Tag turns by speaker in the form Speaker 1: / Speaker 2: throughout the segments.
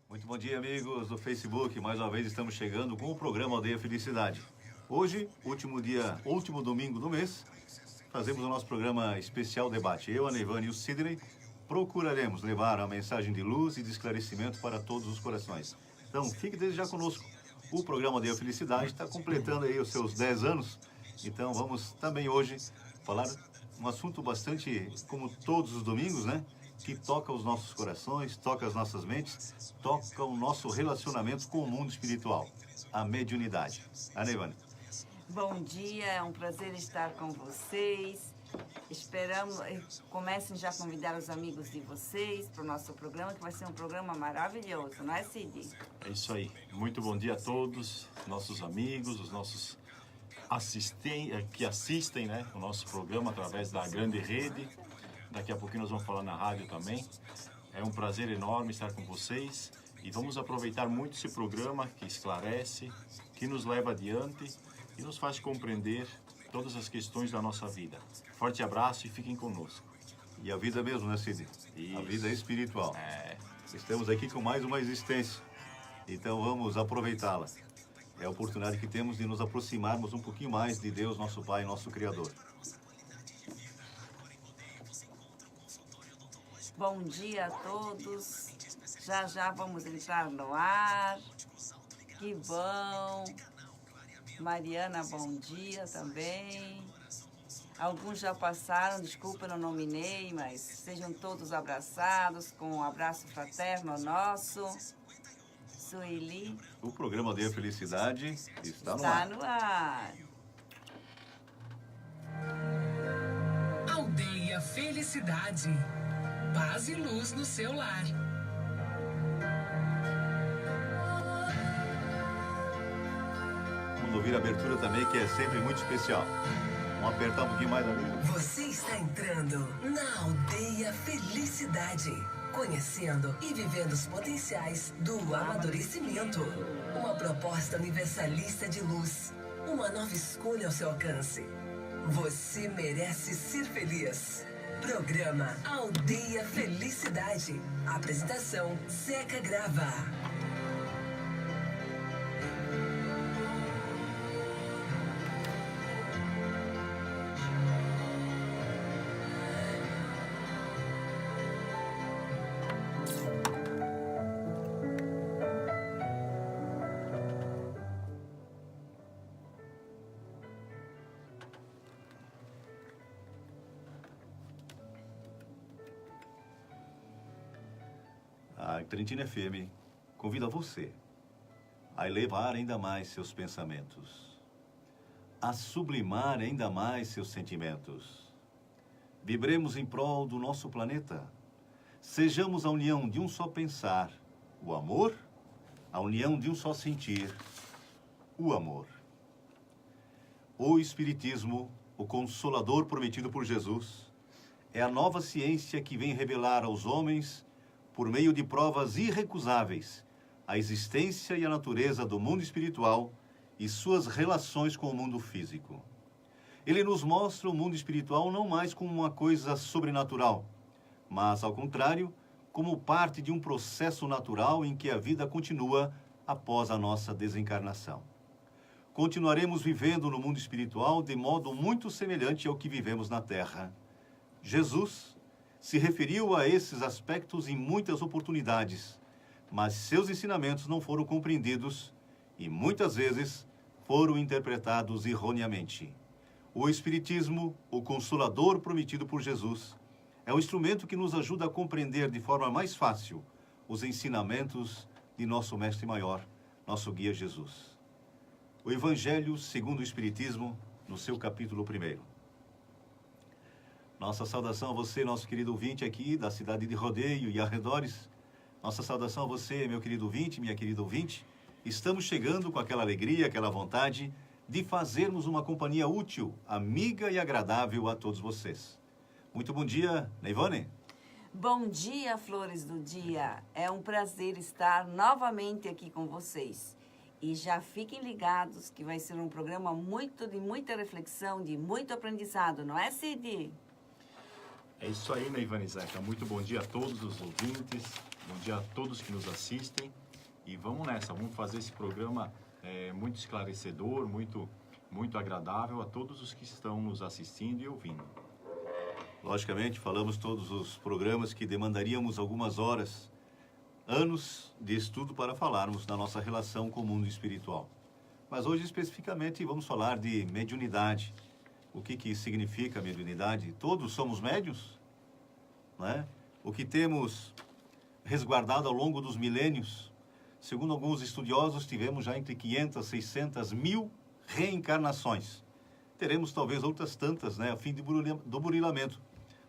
Speaker 1: Muito bom dia, amigos do Facebook. Mais uma vez estamos chegando com o programa Aldeia Felicidade. Hoje, último domingo do mês, fazemos o nosso programa especial debate. Eu, a Neivane e o Sidney procuraremos levar a mensagem de luz e de esclarecimento para todos os corações. Então, fique desde já conosco. O programa Aldeia Felicidade está completando aí os seus 10 anos. Então, vamos também hoje falar um assunto bastante, como todos os domingos, né? Que toca os nossos corações, toca as nossas mentes, toca o nosso relacionamento com o mundo espiritual, a mediunidade. A Neivane.
Speaker 2: Bom dia, é um prazer estar com vocês. Esperamos, comecem já a convidar os amigos de vocês para o nosso programa, que vai ser um programa maravilhoso, não é, Cid?
Speaker 3: É isso aí. Muito bom dia a todos, nossos amigos, os nossos que assistem, né, o nosso programa através da grande rede. Daqui a pouquinho nós vamos falar na rádio também. É um prazer enorme estar com vocês e vamos aproveitar muito esse programa que esclarece, que nos leva adiante e nos faz compreender todas as questões da nossa vida. Forte abraço e fiquem conosco.
Speaker 1: E a vida mesmo, né, Cid?
Speaker 3: Isso.
Speaker 1: A vida espiritual. Estamos aqui com mais uma existência, então vamos aproveitá-la. É a oportunidade que temos de nos aproximarmos um pouquinho mais de Deus, nosso Pai, nosso Criador.
Speaker 2: Bom dia a todos. Já vamos entrar no ar. Que bom. Mariana, bom dia também. Alguns já passaram, desculpa, eu não nominei, mas sejam todos abraçados com um abraço fraterno nosso. Sueli.
Speaker 1: O programa Aldeia Felicidade está no
Speaker 2: Está
Speaker 1: ar.
Speaker 2: no ar.
Speaker 4: Aldeia Felicidade. Paz e luz no seu lar.
Speaker 1: Vamos ouvir a abertura também, que é sempre muito especial. Vamos apertar um pouquinho mais, amigo.
Speaker 4: Você está entrando na Aldeia Felicidade, conhecendo e vivendo os potenciais do amadurecimento. Uma proposta universalista de luz, uma nova escolha ao seu alcance. Você merece ser feliz. Programa Aldeia Felicidade. Apresentação Zeca Grava.
Speaker 1: A Trentina FM convida você a elevar ainda mais seus pensamentos, a sublimar ainda mais seus sentimentos. Vibremos em prol do nosso planeta. Sejamos a união de um só pensar, o amor, a união de um só sentir, o amor. O Espiritismo, o Consolador prometido por Jesus, é a nova ciência que vem revelar aos homens, por meio de provas irrecusáveis, a existência e a natureza do mundo espiritual e suas relações com o mundo físico. Ele nos mostra o mundo espiritual não mais como uma coisa sobrenatural, mas, ao contrário, como parte de um processo natural em que a vida continua após a nossa desencarnação. Continuaremos vivendo no mundo espiritual de modo muito semelhante ao que vivemos na Terra. Jesus se referiu a esses aspectos em muitas oportunidades, mas seus ensinamentos não foram compreendidos e muitas vezes foram interpretados erroneamente. O Espiritismo, o Consolador prometido por Jesus, é um instrumento que nos ajuda a compreender de forma mais fácil os ensinamentos de nosso Mestre Maior, nosso Guia Jesus. O Evangelho segundo o Espiritismo, no seu capítulo 1. Nossa saudação a você, nosso querido ouvinte aqui da cidade de Rodeio e arredores. Nossa saudação a você, meu querido ouvinte, minha querida ouvinte. Estamos chegando com aquela alegria, aquela vontade de fazermos uma companhia útil, amiga e agradável a todos vocês. Muito bom dia, Neivane.
Speaker 2: Bom dia, flores do dia. É um prazer estar novamente aqui com vocês. E já fiquem ligados que vai ser um programa de muita reflexão, de muito aprendizado, não é, Cid?
Speaker 3: É isso aí, Neivane Zeca. Muito bom dia a todos os ouvintes Bom dia a todos que nos assistem. E vamos nessa, vamos fazer esse programa muito esclarecedor, muito agradável a todos os que estão nos assistindo e ouvindo.
Speaker 1: Logicamente, falamos todos os programas que demandaríamos algumas horas, anos de estudo para falarmos da nossa relação com o mundo espiritual. Mas hoje, especificamente, vamos falar de mediunidade. O que significa mediunidade? Todos somos médiuns, né? O que temos resguardado ao longo dos milênios, segundo alguns estudiosos, tivemos já entre 500, 600, 1000 reencarnações. Teremos talvez outras tantas, né, a fim do burilamento,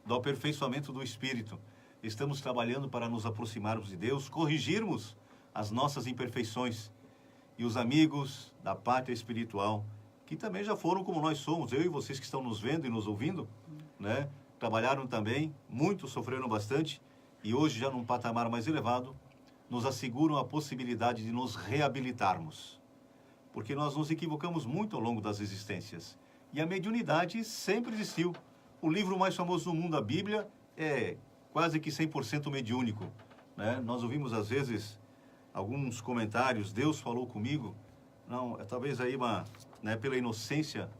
Speaker 1: do aperfeiçoamento do espírito. Estamos trabalhando para nos aproximarmos de Deus, corrigirmos as nossas imperfeições. E os amigos da pátria espiritual, que também já foram como nós somos, eu e vocês que estão nos vendo e nos ouvindo, né, trabalharam também, muitos sofreram bastante, e hoje já num patamar mais elevado, nos asseguram a possibilidade de nos reabilitarmos. Porque nós nos equivocamos muito ao longo das existências. E a mediunidade sempre existiu. O livro mais famoso do mundo, a Bíblia, é quase que 100% mediúnico, né? Nós ouvimos às vezes alguns comentários, Deus falou comigo. Não, talvez aí pela inocência,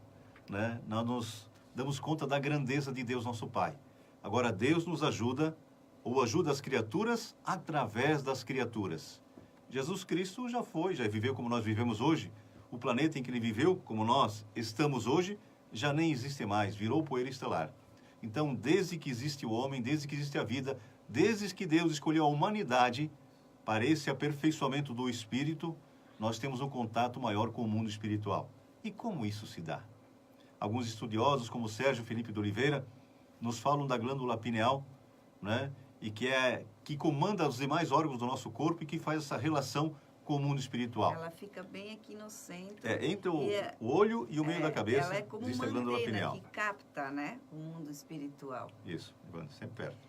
Speaker 1: né, nós nos damos conta da grandeza de Deus, nosso Pai. Agora, Deus nos ajuda, ou ajuda as criaturas através das criaturas. Jesus Cristo já viveu como nós vivemos hoje. O planeta em que ele viveu, como nós estamos hoje, já nem existe mais, virou poeira estelar. Então, desde que existe o homem, desde que existe a vida, desde que Deus escolheu a humanidade para esse aperfeiçoamento do espírito, nós temos um contato maior com o mundo espiritual. E como isso se dá? Alguns estudiosos, como Sérgio Felipe de Oliveira, nos falam da glândula pineal, né? E que comanda os demais órgãos do nosso corpo e que faz essa relação com o mundo espiritual.
Speaker 2: Ela fica bem aqui no centro.
Speaker 1: Entre o olho e o meio da cabeça,
Speaker 2: ela é como
Speaker 1: existe
Speaker 2: uma
Speaker 1: a glândula
Speaker 2: antena
Speaker 1: pineal.
Speaker 2: que capta, né, o mundo espiritual.
Speaker 1: Isso, Ivana, sempre perto.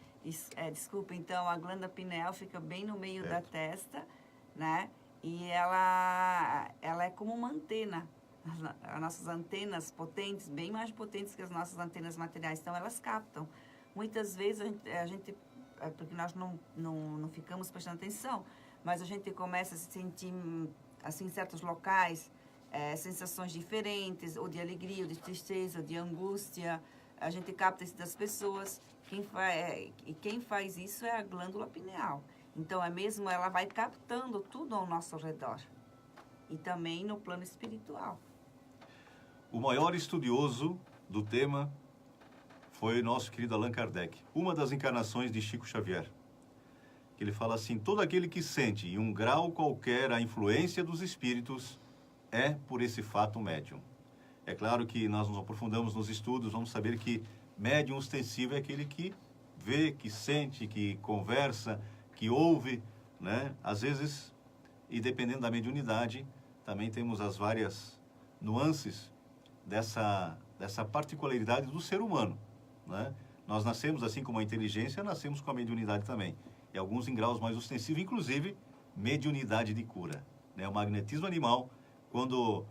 Speaker 2: Desculpa, então, a glândula pineal fica bem no meio da
Speaker 1: Certo.
Speaker 2: testa, né? E ela é como uma antena. As nossas antenas potentes, bem mais potentes que as nossas antenas materiais, então elas captam. Muitas vezes a gente porque nós não ficamos prestando atenção, mas a gente começa a se sentir, assim, em certos locais, sensações diferentes, ou de alegria, ou de tristeza, ou de angústia. A gente capta isso das pessoas. Quem faz isso é a glândula pineal. Então, ela vai captando tudo ao nosso redor. E também no plano espiritual.
Speaker 1: O maior estudioso do tema foi o nosso querido Allan Kardec, uma das encarnações de Chico Xavier. Ele fala assim: todo aquele que sente em um grau qualquer a influência dos espíritos é por esse fato médium. É claro que nós nos aprofundamos nos estudos, vamos saber que médium ostensivo é aquele que vê, que sente, que conversa, que ouve, né? Às vezes, e dependendo da mediunidade, também temos as várias nuances dessa particularidade do ser humano, né? Nós nascemos assim como a inteligência, nascemos com a mediunidade também. E alguns em graus mais ostensivos, inclusive mediunidade de cura, né? O magnetismo animal, quando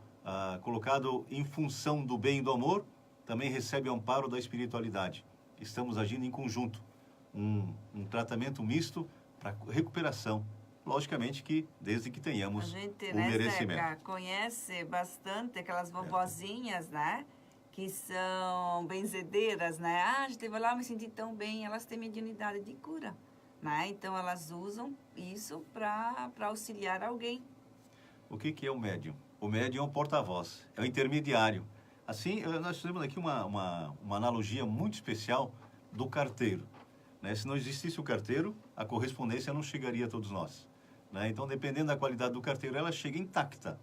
Speaker 1: colocado em função do bem e do amor, também recebe o amparo da espiritualidade. Estamos agindo em conjunto, um tratamento misto para recuperação. Logicamente que desde que tenhamos
Speaker 2: a gente,
Speaker 1: o merecimento.
Speaker 2: Zeca, conhece bastante aquelas vovozinhas, né? Que são benzedeiras, né? A gente vai lá, me senti tão bem, elas têm mediunidade de cura, né? Então, elas usam isso para auxiliar alguém.
Speaker 1: O que é o médium? O médium é um porta-voz, é o intermediário. Assim, nós temos aqui uma analogia muito especial do carteiro, né? Se não existisse o carteiro, a correspondência não chegaria a todos nós, né? Então, dependendo da qualidade do carteiro, ela chega intacta.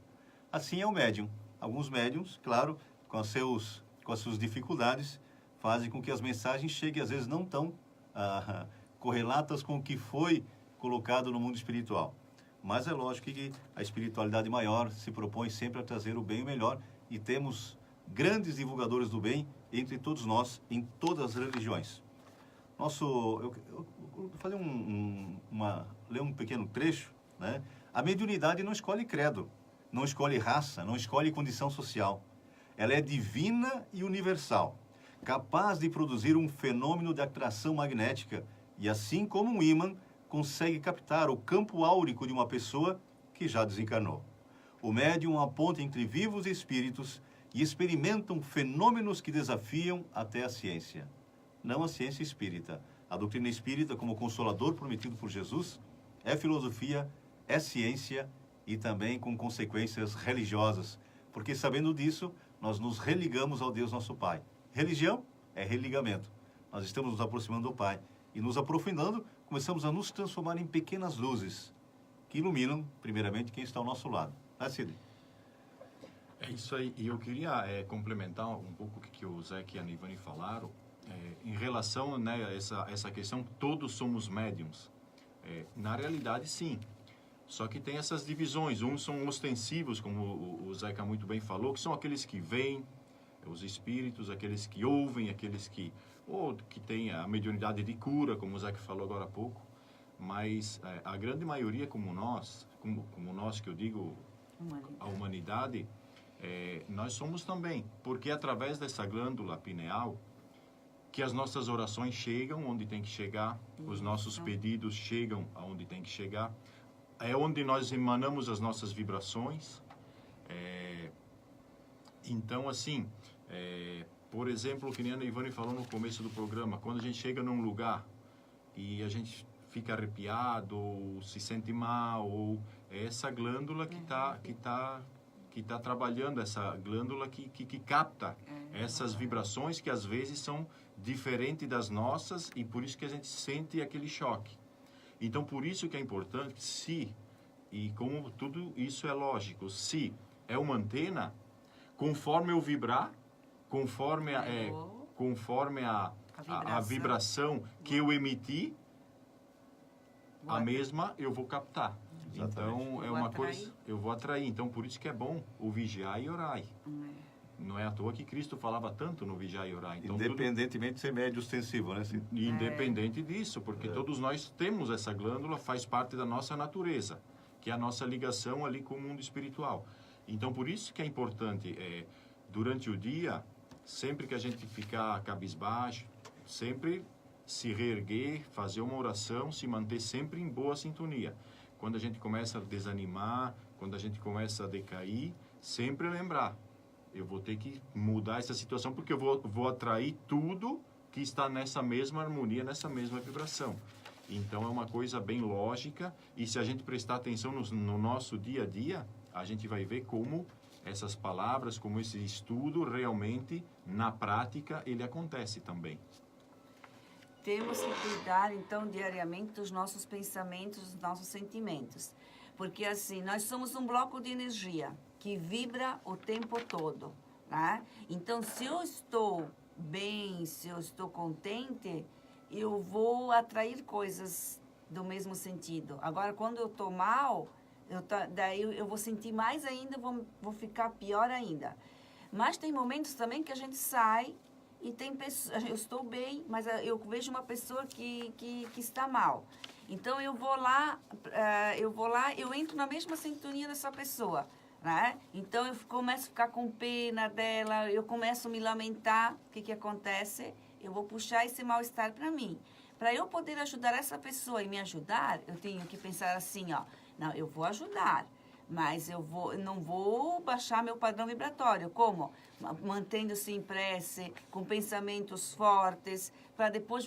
Speaker 1: Assim é o médium. Alguns médiums, claro, com as suas dificuldades, fazem com que as mensagens cheguem, às vezes, não tão correlatas com o que foi colocado no mundo espiritual. Mas é lógico que a espiritualidade maior se propõe sempre a trazer o bem e o melhor, e temos grandes divulgadores do bem entre todos nós, em todas as religiões. Eu vou fazer ler um pequeno trecho, né? A mediunidade não escolhe credo, não escolhe raça, não escolhe condição social. Ela é divina e universal, capaz de produzir um fenômeno de atração magnética e, assim como um ímã, consegue captar o campo áurico de uma pessoa que já desencarnou. O médium aponta entre vivos e espíritos e experimentam fenômenos que desafiam até a ciência. Não a ciência espírita. A doutrina espírita, como consolador prometido por Jesus, é filosofia, é ciência e também com consequências religiosas. Porque sabendo disso, nós nos religamos ao Deus nosso Pai. Religião é religamento. Nós estamos nos aproximando do Pai. E nos aprofundando, começamos a nos transformar em pequenas luzes que iluminam, primeiramente, quem está ao nosso lado. Cid?
Speaker 3: É isso aí. E eu queria complementar um pouco o que o Zé e a Nivani falaram. Em relação, né, a essa questão, todos somos médiums. Na realidade, sim. Só que tem essas divisões. Uns são ostensivos, como o Zeca muito bem falou, que são aqueles que veem, os espíritos, aqueles que ouvem, aqueles que têm a mediunidade de cura, como o Zeca falou agora há pouco. Mas a grande maioria, como nós que eu digo, a humanidade, nós somos também. Porque através dessa glândula pineal, que as nossas orações chegam onde tem que chegar, os nossos pedidos chegam aonde tem que chegar, é onde nós emanamos as nossas vibrações. Então, assim, por exemplo, que nem a Ivani falou no começo do programa, quando a gente chega num lugar e a gente fica arrepiado, ou se sente mal, ou é essa glândula que tá trabalhando, essa glândula que capta essas vibrações que às vezes são diferentes das nossas e por isso que a gente sente aquele choque. Então, por isso que é importante, e como tudo isso é lógico, se é uma antena, conforme eu vibrar, conforme a vibração que eu emitir, a mesma eu vou captar.
Speaker 1: Exatamente.
Speaker 3: Então, é uma coisa, eu vou atrair. Então, por isso que é bom o vigiar e orar. Não é à toa que Cristo falava tanto no vigiar e orar. Então,
Speaker 1: independentemente de ser médio ostensivo, né, Cid?
Speaker 3: Independente disso, porque todos nós temos essa glândula, faz parte da nossa natureza, que é a nossa ligação ali com o mundo espiritual. Então, por isso que é importante, durante o dia, sempre que a gente ficar cabisbaixo, sempre se reerguer, fazer uma oração, se manter sempre em boa sintonia. Quando a gente começa a desanimar, quando a gente começa a decair, sempre lembrar, eu vou ter que mudar essa situação, porque eu vou atrair tudo que está nessa mesma harmonia, nessa mesma vibração. Então, é uma coisa bem lógica, e se a gente prestar atenção no nosso dia a dia, a gente vai ver como essas palavras, como esse estudo, realmente, na prática, ele acontece também.
Speaker 2: Temos que cuidar, então, diariamente dos nossos pensamentos, dos nossos sentimentos. Porque, assim, nós somos um bloco de energia que vibra o tempo todo, né? Então, se eu estou bem, se eu estou contente, eu vou atrair coisas do mesmo sentido. Agora, quando eu estou mal, daí eu vou sentir mais ainda, vou ficar pior ainda. Mas tem momentos também que a gente sai e tem pessoas, eu estou bem, mas eu vejo uma pessoa que está mal. Então, eu vou lá, eu entro na mesma sintonia dessa pessoa, né? Então, eu começo a ficar com pena dela, eu começo a me lamentar. O que acontece? Eu vou puxar esse mal-estar para mim. Para eu poder ajudar essa pessoa e me ajudar, eu tenho que pensar assim, ó, não, eu vou ajudar, mas não vou baixar meu padrão vibratório. Como? Mantendo-se em prece, com pensamentos fortes, para depois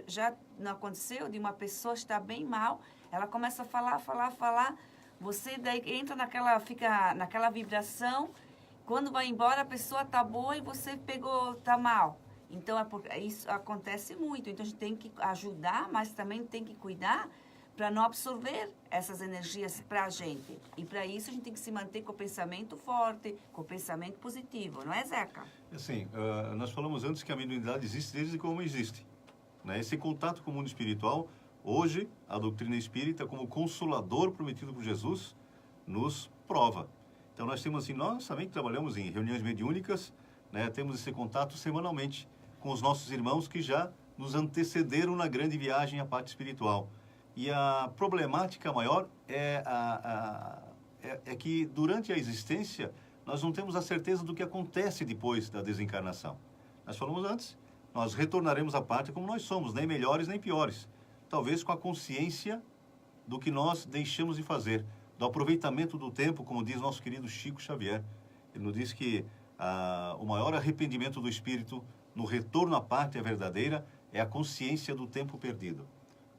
Speaker 2: já não aconteceu de uma pessoa estar bem mal, ela começa a falar, você daí fica naquela vibração, quando vai embora a pessoa está boa e você está mal. Então, isso acontece muito. Então, a gente tem que ajudar, mas também tem que cuidar para não absorver essas energias para a gente. E para isso a gente tem que se manter com o pensamento forte, com o pensamento positivo, não é, Zeca?
Speaker 1: Assim, nós falamos antes que a mediunidade existe desde como existe, né? Esse contato com o mundo espiritual, hoje, a doutrina espírita, como consolador prometido por Jesus, nos prova. Então, nós temos assim, nós também trabalhamos em reuniões mediúnicas, né? Temos esse contato semanalmente com os nossos irmãos que já nos antecederam na grande viagem à parte espiritual. E a problemática maior é que durante a existência nós não temos a certeza do que acontece depois da desencarnação. Nós falamos antes, nós retornaremos à parte como nós somos, nem melhores nem piores. talvez com a consciência do que nós deixamos de fazer, do aproveitamento do tempo, como diz nosso querido Chico Xavier. Ele nos diz que o maior arrependimento do espírito no retorno à pátria verdadeira é a consciência do tempo perdido.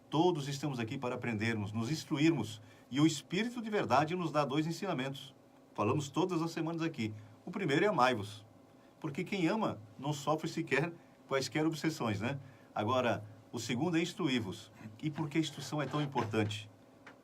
Speaker 1: Todos estamos aqui para aprendermos, nos instruirmos, e o Espírito de verdade nos dá 2 ensinamentos. Falamos todas as semanas aqui. O primeiro é amai-vos, porque quem ama não sofre sequer quaisquer obsessões, né? Agora, o segundo é instruí-vos. E por que a instrução é tão importante?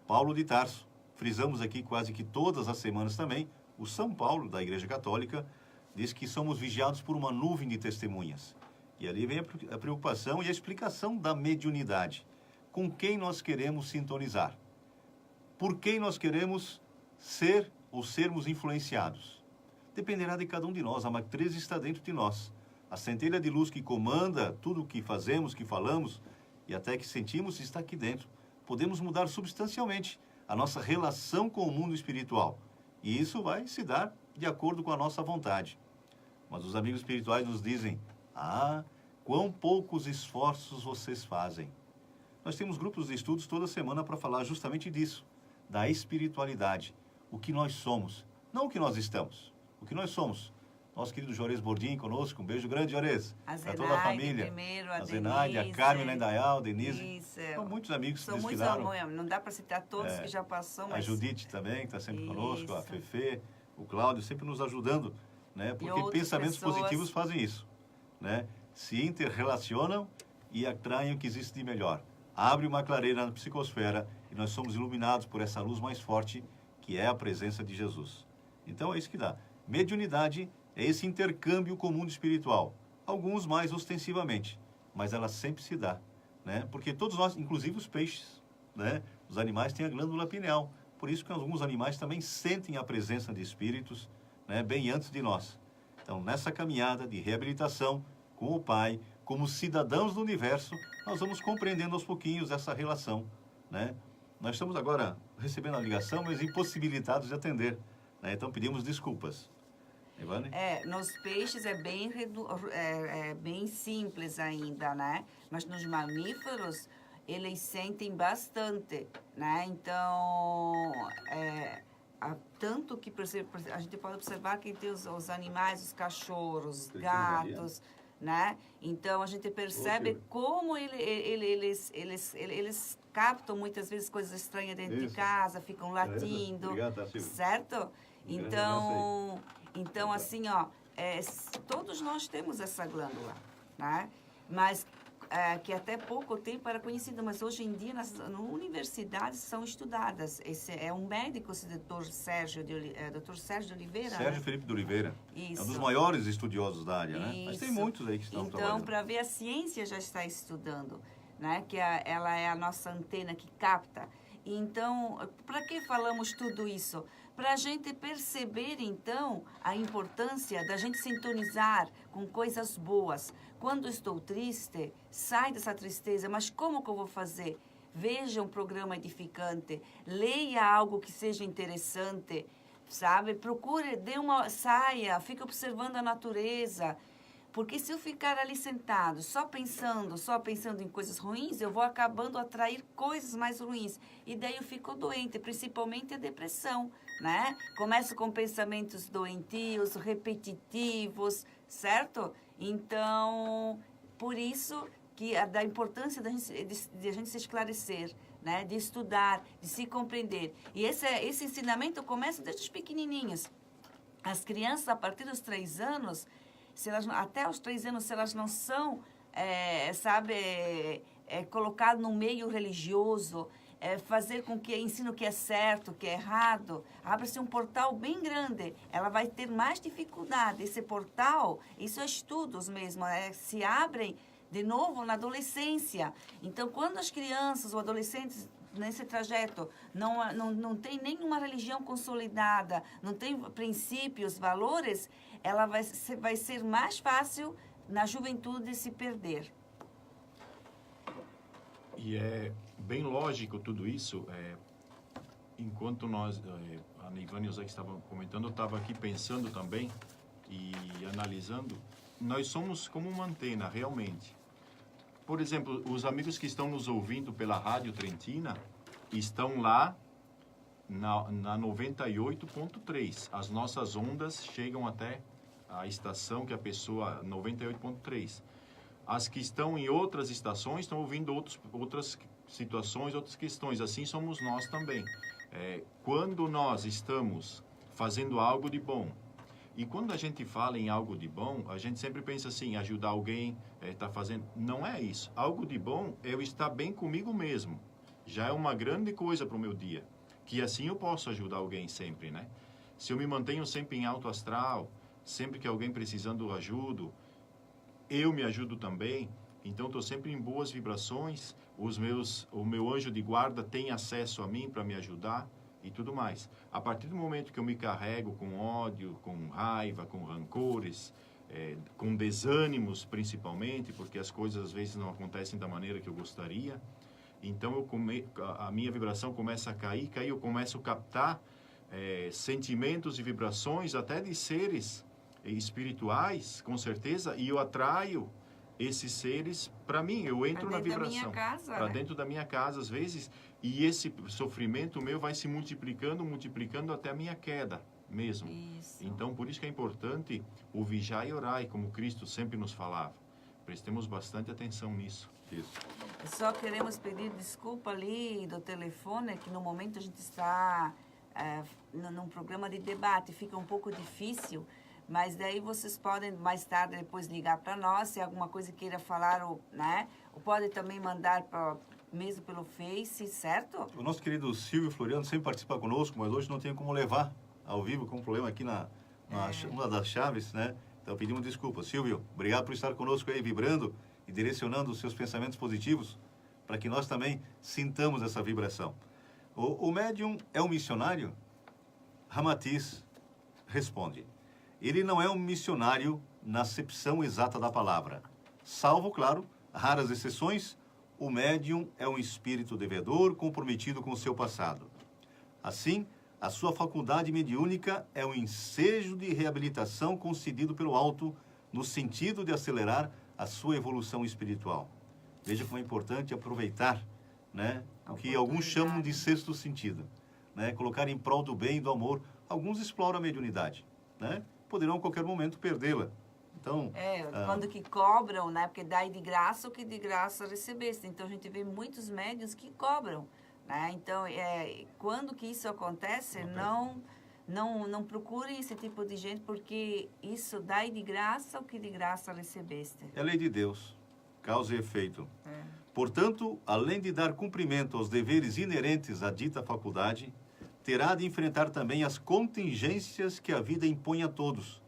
Speaker 1: Paulo de Tarso, frisamos aqui quase que todas as semanas também, o São Paulo, da Igreja Católica, diz que somos vigiados por uma nuvem de testemunhas. E ali vem a preocupação e a explicação da mediunidade. Com quem nós queremos sintonizar? Por quem nós queremos ser ou sermos influenciados? Dependerá de cada um de nós. A matriz está dentro de nós. A centelha de luz que comanda tudo o que fazemos, que falamos e até que sentimos está aqui dentro. Podemos mudar substancialmente a nossa relação com o mundo espiritual. E isso vai se dar de acordo com a nossa vontade. Mas os amigos espirituais nos dizem: quão poucos esforços vocês fazem. Nós temos grupos de estudos toda semana para falar justamente disso, da espiritualidade, o que nós somos, não o que nós estamos, o que nós somos. Nosso querido Juarez Bordim conosco, um beijo grande, Juarez, para toda a família.
Speaker 2: Primeiro,
Speaker 1: a Zenaide, a Carmen, a Indaial, a Denise.
Speaker 2: Isso.
Speaker 1: São muitos amigos que
Speaker 2: São
Speaker 1: nos
Speaker 2: muitos
Speaker 1: cuidaram.
Speaker 2: não dá para citar todos que já passou, mas...
Speaker 1: A Judite também, que está sempre conosco, a
Speaker 2: Isso.
Speaker 1: Fefe, o Cláudio, sempre nos ajudando, né? Porque
Speaker 2: outras
Speaker 1: pensamentos
Speaker 2: pessoas.
Speaker 1: positivos fazem isso, né? Se interrelacionam e atraem o que existe de melhor. Abre uma clareira na psicosfera e nós somos iluminados por essa luz mais forte, que é a presença de Jesus. Então é isso que dá. Mediunidade é esse intercâmbio com o mundo espiritual. Alguns mais ostensivamente, mas ela sempre se dá, né? Porque todos nós, inclusive os peixes, né? Os animais têm a glândula pineal. Por isso que alguns animais também sentem a presença de espíritos, né? Bem antes de nós. Então, nessa caminhada de reabilitação com o Pai, como cidadãos do universo, nós vamos compreendendo aos pouquinhos essa relação, né? Nós estamos agora recebendo a ligação, mas impossibilitados de atender, né? Então pedimos desculpas. Ivane?
Speaker 2: Nos peixes é bem simples ainda, né? Mas nos mamíferos, eles sentem bastante, né? Então, tanto que a gente pode observar que tem os animais, os cachorros, os gatos, né? Então, a gente percebe como eles captam muitas vezes coisas estranhas dentro de casa, ficam latindo, certo? Então, assim, todos nós temos essa glândula, né? Mas que até pouco tempo era conhecida, mas hoje em dia nas universidades são estudadas. Esse é um médico, esse Dr. Sérgio de Oliveira.
Speaker 1: Sérgio
Speaker 2: né?
Speaker 1: Felipe de Oliveira.
Speaker 2: Isso.
Speaker 1: É um dos maiores estudiosos da área, né? Mas tem
Speaker 2: Isso.
Speaker 1: muitos aí que estão
Speaker 2: Então,
Speaker 1: trabalhando.
Speaker 2: para ver, a ciência já está estudando, né? Que ela é a nossa antena que capta. Então, para que falamos tudo isso? Para a gente perceber, então, a importância da gente sintonizar com coisas boas. Quando estou triste, sai dessa tristeza, mas como que eu vou fazer? Veja um programa edificante, leia algo que seja interessante, sabe? Procure, saia, fique observando a natureza. Porque se eu ficar ali sentado, só pensando em coisas ruins, eu vou acabando atrair coisas mais ruins. E daí eu fico doente, principalmente a depressão, né? Começo com pensamentos doentios, repetitivos, certo? Então, por isso que da importância de a gente se esclarecer, né? De estudar, de se compreender. E esse ensinamento começa desde os pequenininhos. As crianças, a partir dos 3 anos... até os 3 anos, se elas não são, colocadas no meio religioso, fazer com que ensine o que é certo, o que é errado, abre-se um portal bem grande. Ela vai ter mais dificuldade. Esse portal, isso é estudos mesmo, se abrem de novo na adolescência. Então, quando as crianças ou adolescentes nesse trajeto não tem nenhuma religião consolidada, não tem princípios, valores, ela vai ser mais fácil na juventude se perder.
Speaker 3: E é bem lógico tudo isso. Enquanto a Neivane e o Zé estavam comentando, eu estava aqui pensando também e analisando. Nós somos como uma antena, realmente. Por exemplo, os amigos que estão nos ouvindo pela Rádio Trentina estão lá na 98.3. As nossas ondas chegam até a estação que a pessoa... 98.3. As que estão em outras estações estão ouvindo outras situações, outras questões. Assim somos nós também. Quando nós estamos fazendo algo de bom, e quando a gente fala em algo de bom, a gente sempre pensa assim, ajudar alguém, tá fazendo... Não é isso. Algo de bom é eu estar bem comigo mesmo. Já é uma grande coisa para o meu dia. Que assim eu posso ajudar alguém sempre, né? Se eu me mantenho sempre em alto astral, sempre que alguém precisando eu ajudo, eu me ajudo também. Então, estou sempre em boas vibrações. O meu anjo de guarda tem acesso a mim para me ajudar e tudo mais. A partir do momento que eu me carrego com ódio, com raiva, com rancores, com desânimos principalmente, porque as coisas às vezes não acontecem da maneira que eu gostaria, então a minha vibração começa a cair, eu começo a captar sentimentos e vibrações até de seres espirituais, com certeza, e eu atraio esses seres para mim, eu entro na vibração, para dentro da minha casa às vezes, e esse sofrimento meu vai se multiplicando até a minha queda mesmo.
Speaker 2: Isso.
Speaker 3: Então, por isso que é importante o vigiar e orar, como Cristo sempre nos falava. Prestemos bastante atenção nisso.
Speaker 1: Isso.
Speaker 2: Só queremos pedir desculpa ali do telefone, que no momento a gente está num programa de debate, fica um pouco difícil, mas daí vocês podem mais tarde depois ligar para nós, se alguma coisa queira falar, né? Ou pode também mandar mesmo pelo Face, certo?
Speaker 1: O nosso querido Silvio Floriano sempre participa conosco, mas hoje não tem como levar ao vivo, com um problema aqui uma das chaves, né? Então pedimos desculpas. Silvio, obrigado por estar conosco aí, vibrando e direcionando os seus pensamentos positivos, para que nós também sintamos essa vibração. O médium é um missionário? Ramatiz responde. Ele não é um missionário na acepção exata da palavra. Salvo, claro, raras exceções, o médium é um espírito devedor comprometido com o seu passado. Assim, a sua faculdade mediúnica é um ensejo de reabilitação concedido pelo alto no sentido de acelerar a sua evolução espiritual. Veja como é importante aproveitar, né, o que alguns chamam de sexto sentido, né, colocar em prol do bem e do amor. Alguns exploram a mediunidade, né, poderão a qualquer momento perdê-la. Então,
Speaker 2: quando que cobram, né, porque dai de graça o que de graça recebeste. Então, a gente vê muitos médiuns que cobram, né? Então, quando que isso acontece, não procurem esse tipo de gente, porque isso dai de graça o que de graça recebeste.
Speaker 1: É a lei de Deus, causa e efeito. Portanto, além de dar cumprimento aos deveres inerentes à dita faculdade, terá de enfrentar também as contingências que a vida impõe a todos,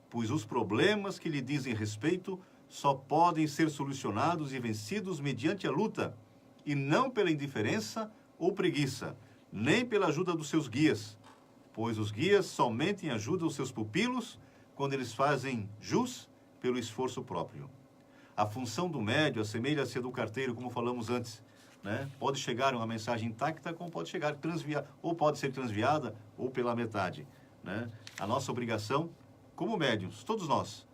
Speaker 1: pois os problemas que lhe dizem respeito só podem ser solucionados e vencidos mediante a luta, e não pela indiferença ou preguiça, nem pela ajuda dos seus guias, pois os guias somente ajudam os seus pupilos quando eles fazem jus pelo esforço próprio. A função do médium assemelha-se a do carteiro, como falamos antes, né? Pode chegar uma mensagem intacta, como pode chegar transviada, ou pode ser transviada, ou pela metade, né? A nossa obrigação, como médiuns, todos nós,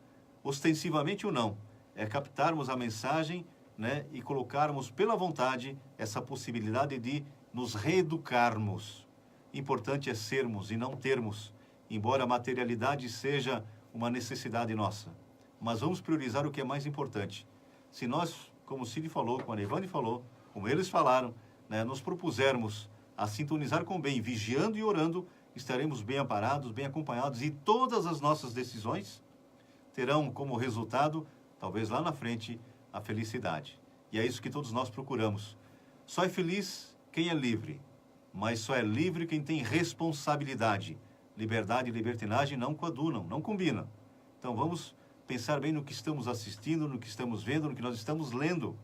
Speaker 1: ostensivamente ou não, é captarmos a mensagem, né, e colocarmos pela vontade essa possibilidade de nos reeducarmos. Importante é sermos e não termos, embora a materialidade seja uma necessidade nossa. Mas vamos priorizar o que é mais importante. Se nós, como o Cid falou, como a Nevane falou, como eles falaram, né, nos propusermos a sintonizar com o bem, vigiando e orando, estaremos bem amparados, bem acompanhados, e todas as nossas decisões terão como resultado, talvez lá na frente, a felicidade. E é isso que todos nós procuramos. Só é feliz quem é livre, mas só é livre quem tem responsabilidade. Liberdade e libertinagem não coadunam, não combinam. Então vamos pensar bem no que estamos assistindo, no que estamos vendo, no que nós estamos lendo,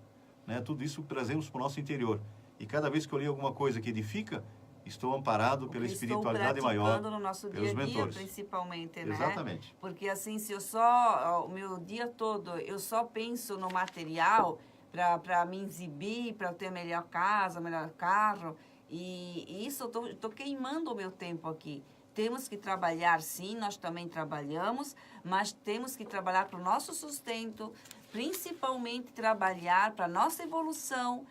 Speaker 1: né? Tudo isso trazemos para o nosso interior. E cada vez que eu leio alguma coisa que edifica, estou amparado pela espiritualidade maior,
Speaker 2: no nosso
Speaker 1: pelos
Speaker 2: dia a dia,
Speaker 1: mentores.
Speaker 2: Principalmente, né?
Speaker 1: Exatamente.
Speaker 2: Porque assim, se o meu dia todo, eu só penso no material para me exibir, para ter melhor casa, melhor carro, e isso eu estou queimando o meu tempo aqui. Temos que trabalhar, sim, nós também trabalhamos, mas temos que trabalhar para o nosso sustento, principalmente trabalhar para nossa evolução,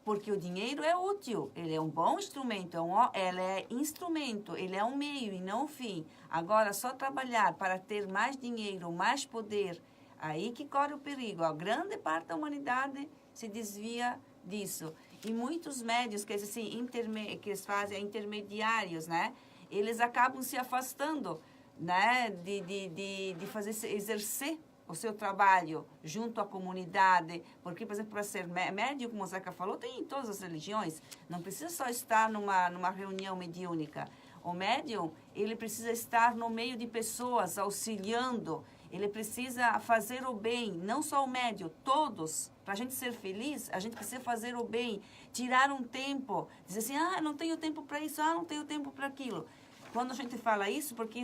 Speaker 2: porque o dinheiro é útil, ele é um bom instrumento, ele é instrumento, ele é um meio e não um fim. Agora, só trabalhar para ter mais dinheiro, mais poder, aí que corre o perigo. A grande parte da humanidade se desvia disso. E muitos médios que eles fazem intermediários, né? Eles acabam se afastando, né? de exercer o seu trabalho junto à comunidade, porque, por exemplo, para ser médium, como o Zeca falou, tem em todas as religiões, não precisa só estar numa reunião mediúnica. O médium, ele precisa estar no meio de pessoas, auxiliando, ele precisa fazer o bem, não só o médium, todos. Para a gente ser feliz, a gente precisa fazer o bem, tirar um tempo, dizer assim, não tenho tempo para isso, não tenho tempo para aquilo. Quando a gente fala isso, porque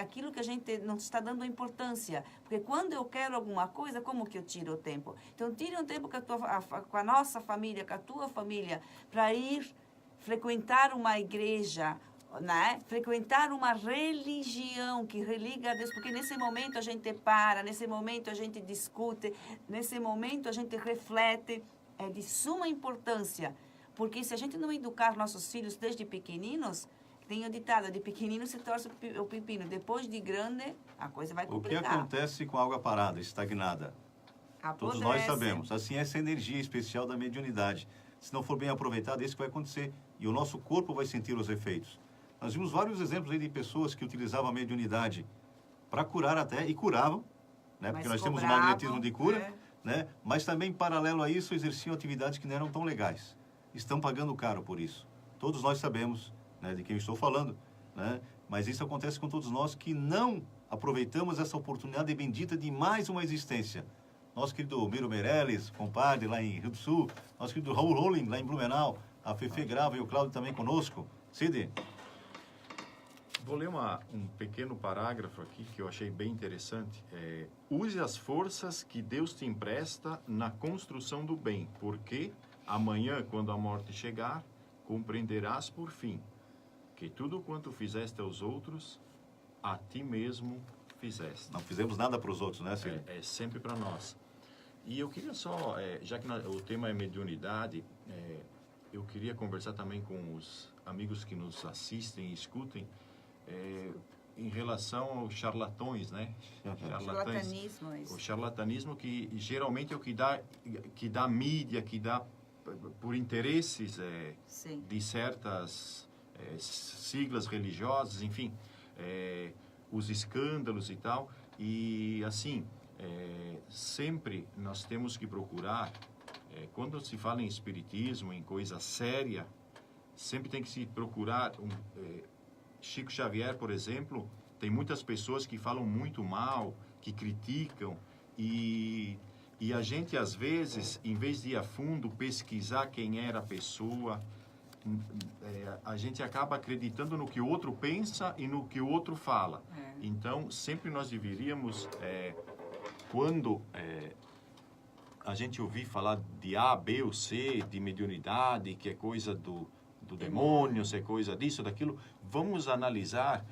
Speaker 2: aquilo que a gente não está dando importância. Porque quando eu quero alguma coisa, como que eu tiro o tempo? Então, tire um tempo com a nossa família, com a tua família, para ir frequentar uma igreja, né? Frequentar uma religião que religa a Deus. Porque nesse momento a gente para, nesse momento a gente discute, nesse momento a gente reflete. É de suma importância. Porque se a gente não educar nossos filhos desde pequeninos, tem o ditado, de pequenino se torce o pepino. Depois de grande, a coisa vai complicar.
Speaker 1: O que acontece com a água parada, estagnada? Todos nós sabemos. Assim, essa energia especial da mediunidade. Se não for bem aproveitada, é isso que vai acontecer. E o nosso corpo vai sentir os efeitos. Nós vimos vários exemplos aí de pessoas que utilizavam a mediunidade para curar até, e curavam, né? Porque nós temos o magnetismo de cura, né? Mas também, paralelo a isso, exerciam atividades que não eram tão legais. Estão pagando caro por isso. Todos nós sabemos, né, de quem eu estou falando, né? Mas isso acontece com todos nós que não aproveitamos essa oportunidade bendita de mais uma existência. Nosso querido Miro Meirelles, compadre lá em Rio do Sul, nosso querido Raul Rowling lá em Blumenau, a Fefe Grava e o Cláudio também conosco. Cid?
Speaker 3: Vou ler um pequeno parágrafo aqui que eu achei bem interessante. Use as forças que Deus te empresta na construção do bem, porque amanhã, quando a morte chegar, compreenderás por fim que tudo quanto fizeste aos outros, a ti mesmo fizeste.
Speaker 1: Não fizemos nada para os outros, né, Cid?
Speaker 3: É sempre para nós. E eu queria só, já que o tema é mediunidade, eu queria conversar também com os amigos que nos assistem e escutem em relação aos charlatões, né?
Speaker 2: Charlatanismo, isso.
Speaker 3: O charlatanismo que geralmente é o que dá mídia, que dá por interesses de certas siglas religiosas, enfim, os escândalos e tal. E, assim, sempre nós temos que procurar, quando se fala em espiritismo, em coisa séria, sempre tem que se procurar. Chico Xavier, por exemplo, tem muitas pessoas que falam muito mal, que criticam, e a gente, às vezes, em vez de ir a fundo, pesquisar quem era a pessoa, a gente acaba acreditando no que o outro pensa e no que o outro fala. Então, sempre nós deveríamos, quando a gente ouvir falar de A, B ou C, de mediunidade, que é coisa do demônio, se é coisa disso, daquilo, vamos analisar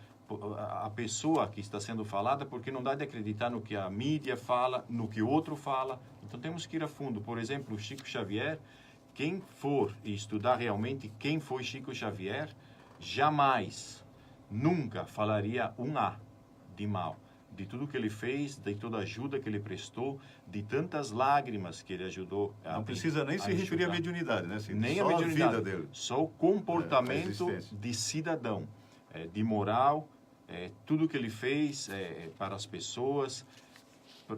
Speaker 3: a pessoa que está sendo falada, porque não dá de acreditar no que a mídia fala, no que o outro fala. Então temos que ir a fundo. Por exemplo, o Chico Xavier, quem for estudar realmente quem foi Chico Xavier, jamais, nunca falaria um A de mal. De tudo que ele fez, de toda a ajuda que ele prestou, de tantas lágrimas que ele ajudou a
Speaker 1: Não precisa nem se referir à mediunidade, né?
Speaker 3: Nem
Speaker 1: só
Speaker 3: a mediunidade,
Speaker 1: vida dele.
Speaker 3: só o comportamento de cidadão, de moral, tudo que ele fez para as pessoas.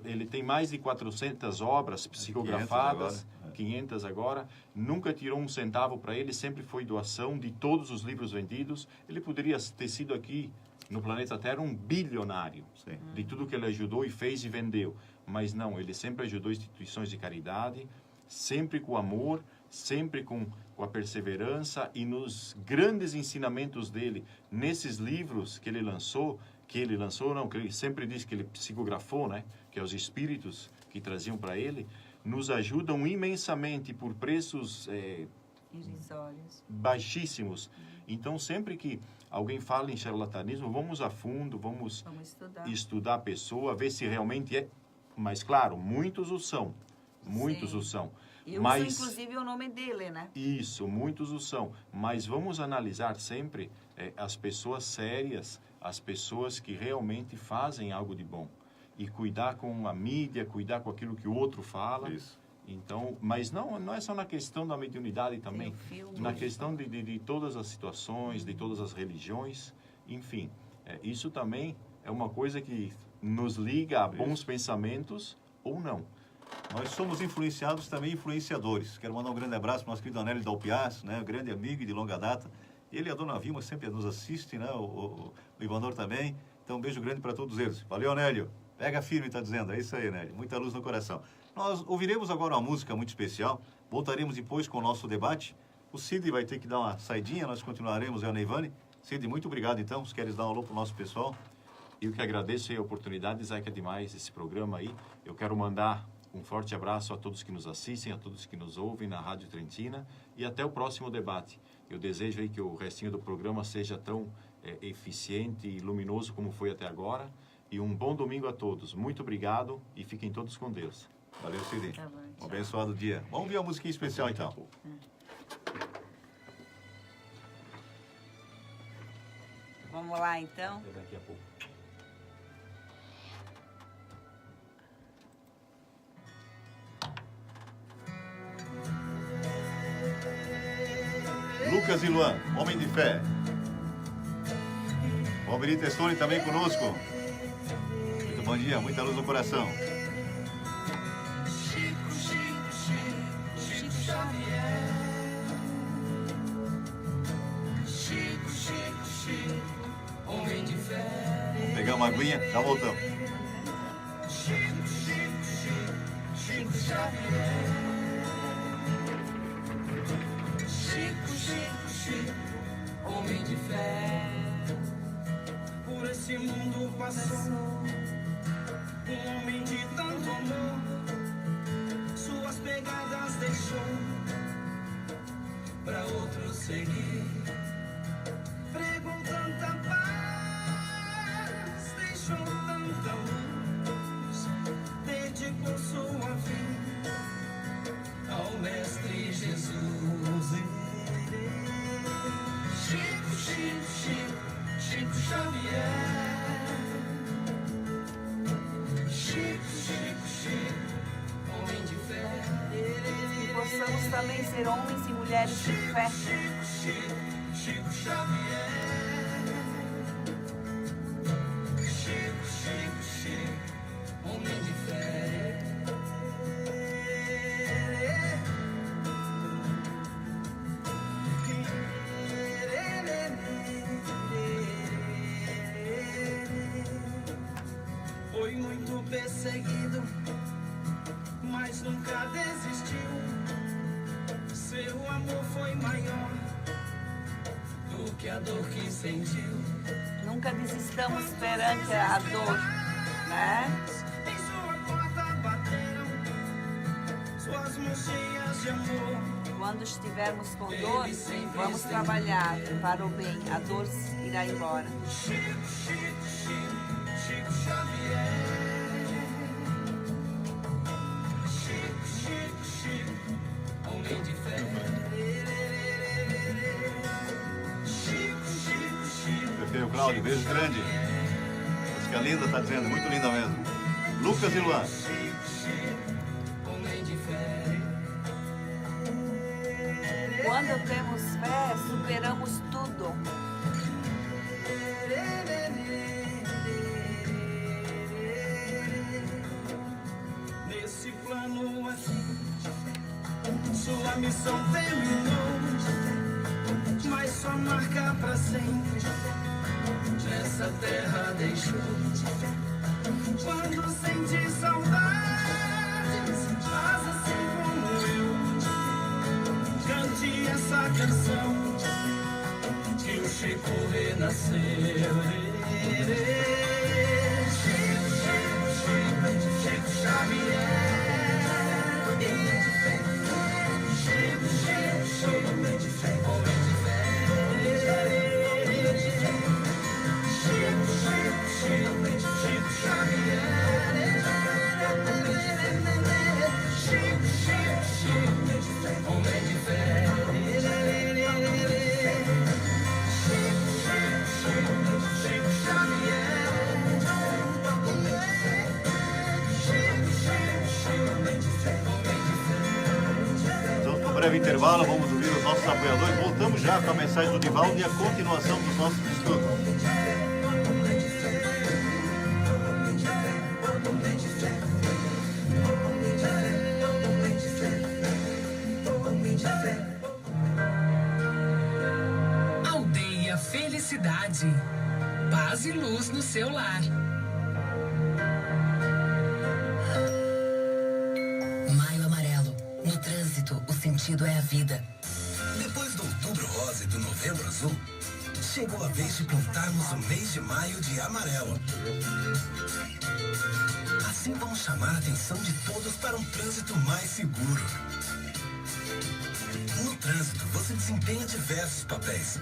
Speaker 3: Ele tem mais de 400 obras psicografadas, 500 agora. Nunca tirou um centavo para ele, sempre foi doação de todos os livros vendidos. Ele poderia ter sido aqui no planeta Terra um bilionário, de tudo que ele ajudou e fez e vendeu. Mas não, ele sempre ajudou instituições de caridade, sempre com amor, sempre com a perseverança, e nos grandes ensinamentos dele, nesses livros que ele lançou, que ele sempre disse que ele psicografou, né? Que é os espíritos que traziam para ele, nos ajudam imensamente por preços
Speaker 2: irrisórios,
Speaker 3: baixíssimos. Então, sempre que alguém fala em charlatanismo, vamos a fundo, vamos estudar a pessoa, ver se realmente é Mas claro, muitos o são. Muitos
Speaker 2: Sim.
Speaker 3: o são.
Speaker 2: E
Speaker 3: Mas
Speaker 2: usa, inclusive, o nome dele, né?
Speaker 3: isso, muitos o são. Mas vamos analisar sempre as pessoas sérias, as pessoas que realmente fazem algo de bom. E cuidar com a mídia, cuidar com aquilo que o outro fala.
Speaker 1: Isso.
Speaker 3: Então, mas não é só na questão da mediunidade também.
Speaker 2: Tem o filme.
Speaker 3: Na questão de todas as situações, de todas as religiões. Enfim, isso também é uma coisa que nos liga a bons pensamentos ou não.
Speaker 1: Nós somos influenciados também influenciadores. Quero mandar um grande abraço para o nosso querido Anélio Dalpiaz, né? Um grande amigo de longa data. Ele e a dona Vilma sempre nos assistem, né? O Ivanor também. Então, um beijo grande para todos eles. Valeu, Anélio. Pega firme, está dizendo. É isso aí, Anélio. Muita luz no coração. Nós ouviremos agora uma música muito especial. Voltaremos depois com o nosso debate. O Cid vai ter que dar uma saidinha. Nós continuaremos, eu e a Neivane. Cid, muito obrigado, então. Se queres dar um alô para o nosso pessoal.
Speaker 3: Eu que agradeço a oportunidade, Isaac, é demais esse programa aí. Eu quero mandar um forte abraço a todos que nos assistem, a todos que nos ouvem na Rádio Trentina e até o próximo debate. Eu desejo aí que o restinho do programa seja tão eficiente e luminoso como foi até agora. E um bom domingo a todos. Muito obrigado e fiquem todos com Deus.
Speaker 1: Valeu, Cid.
Speaker 2: Tá bom,
Speaker 1: Um
Speaker 2: tchau.
Speaker 1: abençoado dia. Vamos ver a musiquinha especial, então.
Speaker 2: Vamos lá, então.
Speaker 3: Até daqui a pouco.
Speaker 1: Lucas e Luan, homem de fé. Valmir Testoni também conosco. Muito bom dia, muita luz no coração. Vamos pegar uma aguinha, já voltamos.
Speaker 5: Homem de fé, por esse mundo passou, um homem de tanto amor, suas pegadas deixou, pra outros seguir, pregou tanta paz, deixou tanta luz, dedicou sua vida ao Mestre Jesus. Chico Xavier. Chico, homem de fé.
Speaker 2: Que possamos também ser homens e mulheres de fé.
Speaker 5: Chico Xavier. Chico, homem de fé. Foi muito perseguido, mas nunca desistiu. Seu amor foi maior do que a dor que sentiu.
Speaker 2: Nunca desistamos perante a dor, né?
Speaker 5: Em sua porta bateram suas mãos cheias de amor.
Speaker 2: Quando estivermos com dor, vamos trabalhar para o bem. A dor irá embora.
Speaker 5: Chico Xavier. Chico, homem de fé. Chico.
Speaker 1: Perfeito, Cláudio, beijo grande. Música linda, tá dizendo, muito linda mesmo. Lucas e Luan.
Speaker 5: Homem de fé.
Speaker 2: Quando temos fé, superamos tudo.
Speaker 5: Nesse plano aqui, sua missão terminou, mas sua marca pra sempre nessa terra deixou. Quando senti saudades, faz assim como eu, cante essa canção que o Chico renasceu. Chico Xavier. Homem de fé. Chico Xavier.
Speaker 1: breve intervalo, vamos ouvir os nossos apoiadores. Voltamos já com a mensagem do Divaldo e a continuação dos nossos estudos.
Speaker 4: Aldeia Felicidade. Paz e luz no seu lar. Maio Amarelo. No trânsito, o sentido é a vida.
Speaker 6: Depois do Outubro Rosa e do Novembro Azul, chegou a vez de pintarmos o mês de maio de amarelo. Assim vamos chamar a atenção de todos para um trânsito mais seguro. No trânsito, você desempenha diversos papéis.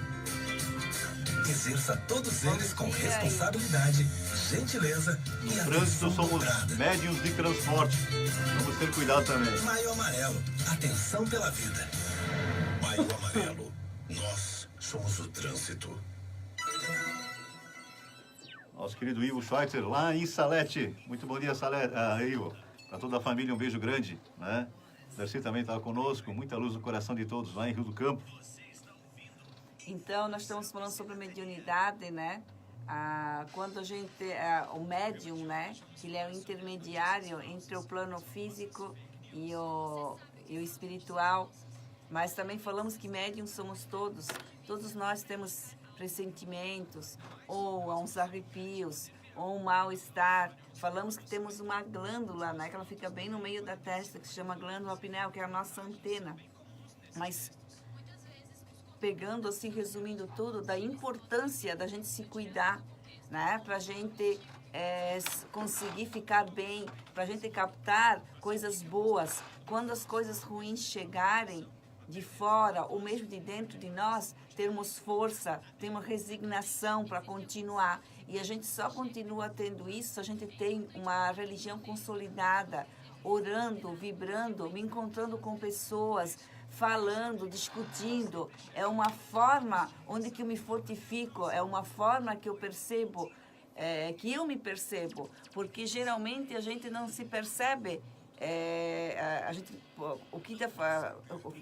Speaker 6: Exerça todos eles com responsabilidade, gentileza e
Speaker 1: No
Speaker 6: atenção
Speaker 1: trânsito somos
Speaker 6: dobrada.
Speaker 1: médiuns de transporte. Vamos ter cuidado também.
Speaker 6: Maio Amarelo, atenção pela vida. Maio Amarelo, nós somos o trânsito.
Speaker 1: Nosso querido Ivo Schweitzer, lá em Salete. Muito bom dia, Ivo. Para toda a família, um beijo grande, né? Darcy também estava conosco. Muita luz no coração de todos lá em Rio do Campo.
Speaker 2: Então, nós estamos falando sobre mediunidade, né? Quando a gente, o médium, né? Ele é o intermediário entre o plano físico e o espiritual. Mas também falamos que médium somos todos. Todos nós temos pressentimentos, ou uns arrepios, ou um mal-estar. Falamos que temos uma glândula, né? Que ela fica bem no meio da testa, que se chama glândula pineal, que é a nossa antena. Mas pegando assim, resumindo tudo, da importância da gente se cuidar, né? Para a gente conseguir ficar bem, para a gente captar coisas boas. Quando as coisas ruins chegarem de fora ou mesmo de dentro de nós, termos força, termos resignação para continuar. E a gente só continua tendo isso se a gente tem uma religião consolidada, orando, vibrando, me encontrando com pessoas, falando, discutindo. É uma forma onde que eu me fortifico, é uma forma que eu percebo, que eu me percebo, porque geralmente a gente não se percebe, a gente,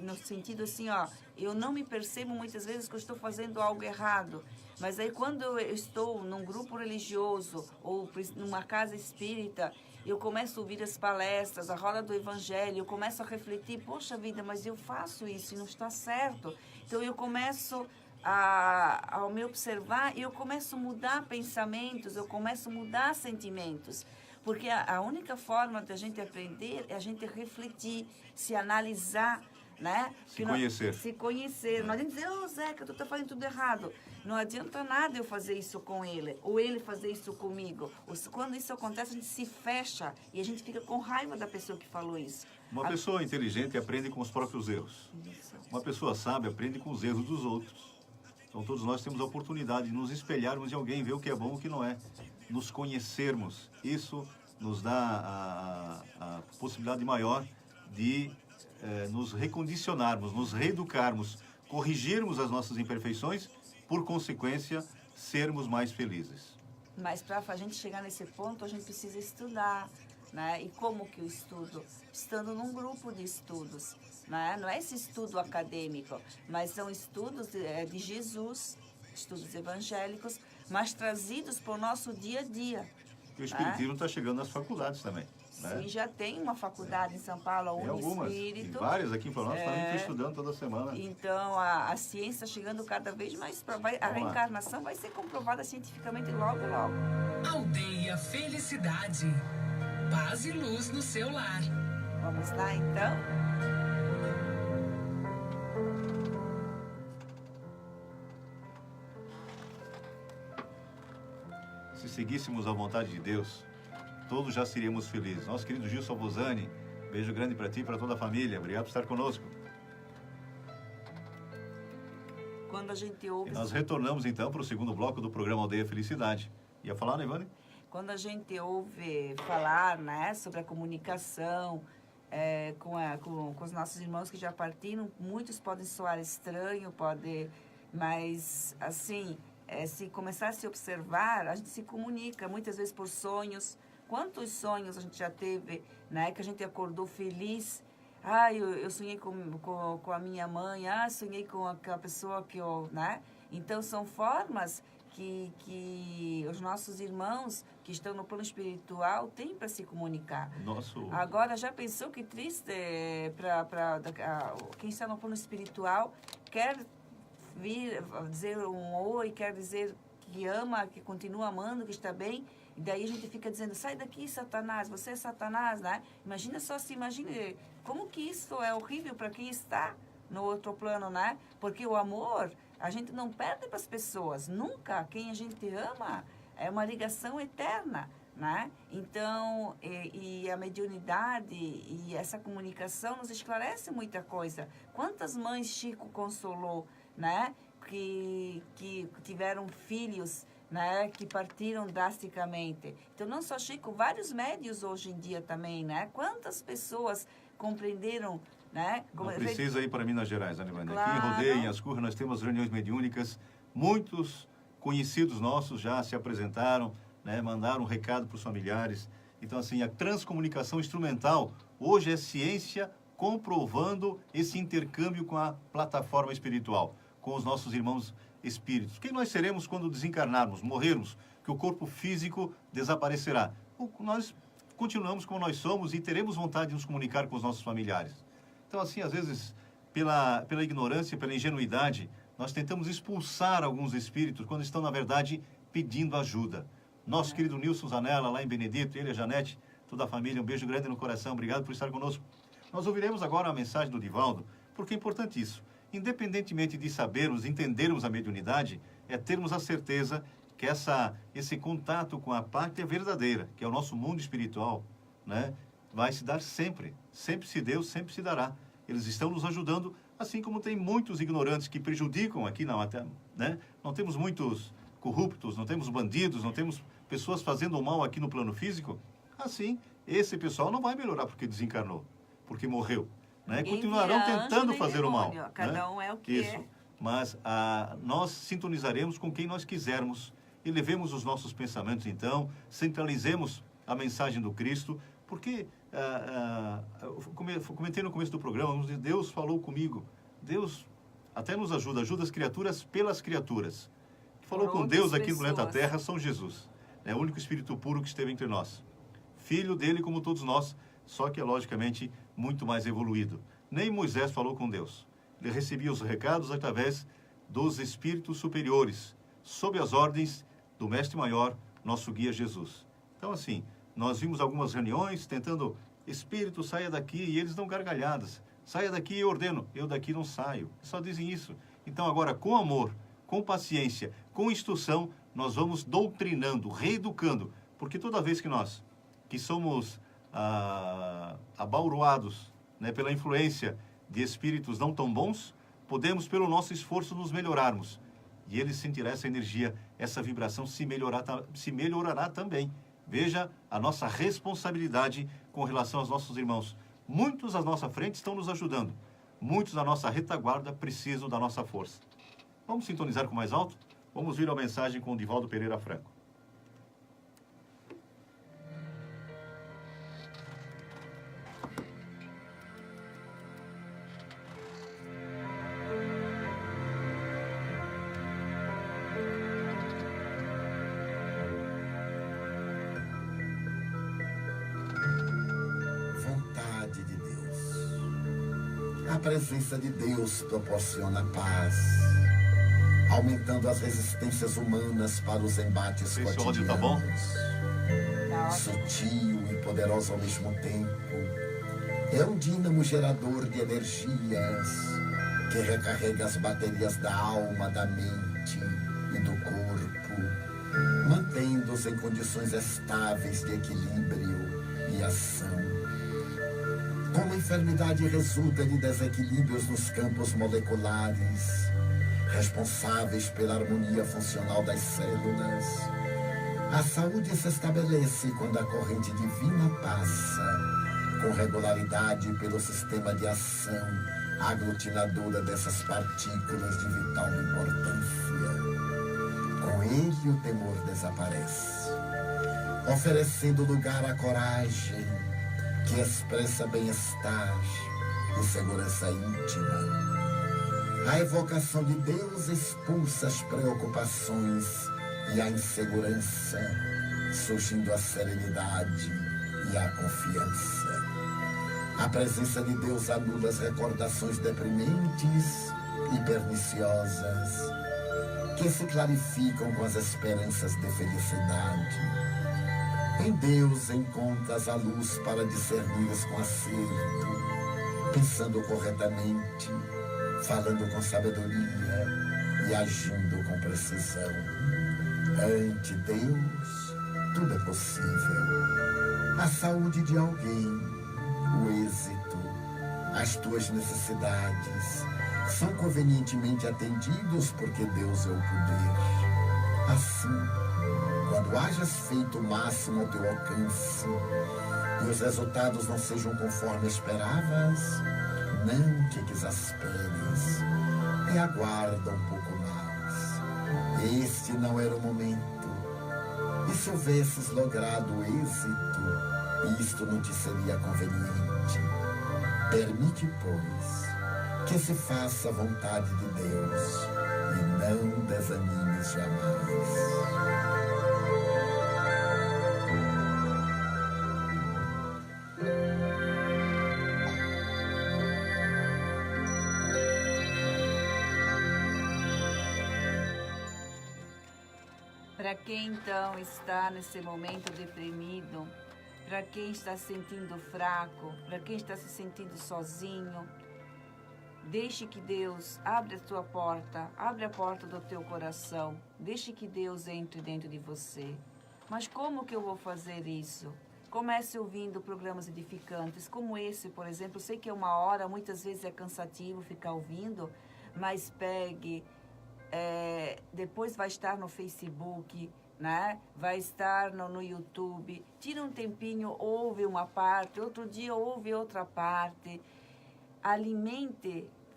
Speaker 2: no sentido assim, ó, eu não me percebo muitas vezes que eu estou fazendo algo errado. Mas aí quando eu estou num grupo religioso ou numa casa espírita, eu começo a ouvir as palestras, a roda do evangelho, eu começo a refletir, poxa vida, mas eu faço isso e não está certo. Então eu começo a me observar e eu começo a mudar pensamentos, eu começo a mudar sentimentos. Porque a única forma da gente aprender é a gente refletir, se analisar, né? Se conhecer. Não adianta dizer, Zeca, tu está fazendo tudo errado. Não adianta nada eu fazer isso com ele, ou ele fazer isso comigo. Quando isso acontece, a gente se fecha e a gente fica com raiva da pessoa que falou isso.
Speaker 1: Uma pessoa inteligente aprende com os próprios erros. Uma pessoa sábia aprende com os erros dos outros. Então todos nós temos a oportunidade de nos espelharmos em alguém, ver o que é bom e o que não é. Nos conhecermos. Isso nos dá a possibilidade maior de nos recondicionarmos, nos reeducarmos, corrigirmos as nossas imperfeições, por consequência, sermos mais felizes.
Speaker 2: Mas para a gente chegar nesse ponto, a gente precisa estudar, né? E como que eu estudo? Estando num grupo de estudos, né? Não é esse estudo acadêmico, mas são estudos de Jesus, estudos evangélicos, mas trazidos para o nosso dia a dia.
Speaker 1: E o Espiritismo está chegando nas faculdades também. Né?
Speaker 2: Sim, já tem uma faculdade em São Paulo, a
Speaker 1: Tem
Speaker 2: Uniespírito.
Speaker 1: várias aqui em Florianópolis, estão estudando toda semana.
Speaker 2: Então, a ciência chegando cada vez mais, a reencarnação vai ser comprovada cientificamente logo, logo.
Speaker 4: Aldeia Felicidade. Paz e luz no seu lar.
Speaker 2: Vamos lá, então?
Speaker 1: Se seguíssemos a vontade de Deus, todos já seríamos felizes. Nosso querido Gilson Bozani, beijo grande para ti e para toda a família. Obrigado por estar conosco.
Speaker 2: Quando a gente ouve...
Speaker 1: E nós retornamos então para o segundo bloco do programa Aldeia Felicidade. Ia falar, né, Ivane?
Speaker 2: Quando a gente ouve falar, né, sobre a comunicação com os nossos irmãos que já partiram, muitos podem soar estranho, mas assim, se começar a se observar, a gente se comunica, muitas vezes por sonhos. Quantos sonhos a gente já teve, né, que a gente acordou feliz, eu sonhei com a minha mãe, sonhei com aquela pessoa que eu, né? Então, são formas que os nossos irmãos que estão no plano espiritual têm para se comunicar. Agora, já pensou que triste para quem está no plano espiritual quer vir dizer um oi, quer dizer que ama, que continua amando, que está bem, e daí a gente fica dizendo, sai daqui, Satanás, você é Satanás, né? Imagina imagine como que isso é horrível para quem está no outro plano, né? Porque o amor, a gente não perde para as pessoas, nunca. Quem a gente ama é uma ligação eterna, né? Então, e a mediunidade e essa comunicação nos esclarece muita coisa. Quantas mães Chico consolou, né? Que tiveram filhos, né? Que partiram drasticamente. Então, não só Chico, vários médios hoje em dia também, né? Quantas pessoas compreenderam, né?
Speaker 1: Não precisa ir para Minas Gerais, Anivânia.
Speaker 2: Claro.
Speaker 1: Aqui em Rodeio, em Ascurra, nós temos reuniões mediúnicas. Muitos conhecidos nossos já se apresentaram, né? Mandaram um recado para os familiares. Então, assim, a transcomunicação instrumental hoje é ciência comprovando esse intercâmbio com a plataforma espiritual, com os nossos irmãos espíritos. Quem nós seremos quando desencarnarmos, morrermos, que o corpo físico desaparecerá? Nós continuamos como nós somos e teremos vontade de nos comunicar com os nossos familiares. Então, assim, às vezes, pela ignorância, pela ingenuidade, nós tentamos expulsar alguns espíritos quando estão, na verdade, pedindo ajuda. Nosso querido Nilson Zanella, lá em Benedito, ele e a Janete, toda a família, um beijo grande no coração, obrigado por estar conosco. Nós ouviremos agora a mensagem do Divaldo, porque é importante isso. Independentemente de sabermos, entendermos a mediunidade, é termos a certeza que esse contato com a parte é verdadeira, que é o nosso mundo espiritual, né? Vai se dar sempre. Sempre se deu, sempre se dará. Eles estão nos ajudando, assim como tem muitos ignorantes que prejudicam aqui na matéria, né? Não temos muitos corruptos, não temos bandidos, não temos pessoas fazendo o mal aqui no plano físico. Assim, esse pessoal não vai melhorar porque desencarnou, porque morreu, né? Continuarão tentando fazer o mal.
Speaker 2: Cada um é o que é.
Speaker 1: Mas nós sintonizaremos com quem nós quisermos, elevemos os nossos pensamentos, então, centralizemos a mensagem do Cristo, porque, comentei no começo do programa, Deus falou comigo, Deus até nos ajuda as criaturas pelas criaturas. Que falou com Deus aqui no planeta Terra, São Jesus, é o único Espírito puro que esteve entre nós. Filho dele como todos nós, só que é logicamente muito mais evoluído. Nem Moisés falou com Deus. Ele recebia os recados através dos espíritos superiores, sob as ordens do Mestre Maior, nosso guia Jesus. Então, assim, nós vimos algumas reuniões tentando, espírito, saia daqui, e eles dão gargalhadas. Saia daqui e eu ordeno, eu daqui não saio. Só dizem isso. Então, agora, com amor, com paciência, com instrução, nós vamos doutrinando, reeducando, porque toda vez que nós, que somos abauroados, né, pela influência de espíritos não tão bons, podemos, pelo nosso esforço, nos melhorarmos. E eles sentirão essa energia, essa vibração se melhorará também. Veja a nossa responsabilidade com relação aos nossos irmãos. Muitos à nossa frente estão nos ajudando. Muitos da nossa retaguarda precisam da nossa força. Vamos sintonizar com mais alto? Vamos vir a mensagem com o Divaldo Pereira Franco.
Speaker 7: A presença de Deus proporciona paz, aumentando as resistências humanas para os embates cotidianos.
Speaker 1: Esse áudio tá bom?
Speaker 7: Sutil e poderoso ao mesmo tempo, é um dínamo gerador de energias que recarrega as baterias da alma, da mente e do corpo, mantendo-os em condições estáveis de equilíbrio e ação. Como a enfermidade resulta de desequilíbrios nos campos moleculares, responsáveis pela harmonia funcional das células, a saúde se estabelece quando a corrente divina passa, com regularidade pelo sistema de ação aglutinadora dessas partículas de vital importância. Com ele o temor desaparece, oferecendo lugar à coragem, que expressa bem-estar, e segurança íntima. A evocação de Deus expulsa as preocupações e a insegurança, surgindo a serenidade e a confiança. A presença de Deus anula as recordações deprimentes e perniciosas, que se clarificam com as esperanças de felicidade. Em Deus encontras a luz para discernires com acerto, pensando corretamente, falando com sabedoria e agindo com precisão. Ante Deus, tudo é possível. A saúde de alguém, o êxito, as tuas necessidades são convenientemente atendidos porque Deus é o poder. Assim, quando hajas feito o máximo ao teu alcance e os resultados não sejam conforme esperavas, não te exasperes e aguarda um pouco mais. Este não era o momento. E se houvesses logrado o êxito, isto não te seria conveniente. Permite, pois, que se faça a vontade de Deus e não desanimes jamais.
Speaker 2: Para quem então está nesse momento deprimido, para quem está se sentindo fraco, para quem está se sentindo sozinho, deixe que Deus abra a tua porta, abre a porta do teu coração, deixe que Deus entre dentro de você. Mas como que eu vou fazer isso? Comece ouvindo programas edificantes, como esse, por exemplo. Eu sei que é uma hora, muitas vezes é cansativo ficar ouvindo, mas pegue, depois vai estar no Facebook, né? Vai estar no YouTube. Tira um tempinho, ouve uma parte, outro dia ouve outra parte.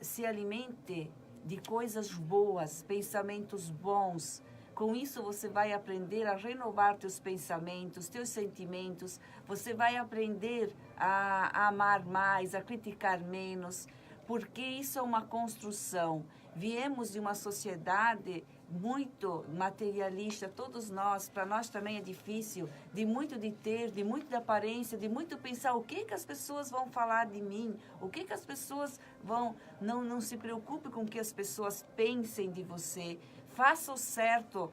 Speaker 2: Se alimente de coisas boas, pensamentos bons. Com isso você vai aprender a renovar teus pensamentos, teus sentimentos. Você vai aprender a amar mais, a criticar menos, porque isso é uma construção. Viemos de uma sociedade muito materialista, todos nós, para nós também é difícil, de muito de ter, de muito de aparência, de muito pensar o que as pessoas vão falar de mim, o que as pessoas vão... Não se preocupe com o que as pessoas pensem de você. Faça o certo,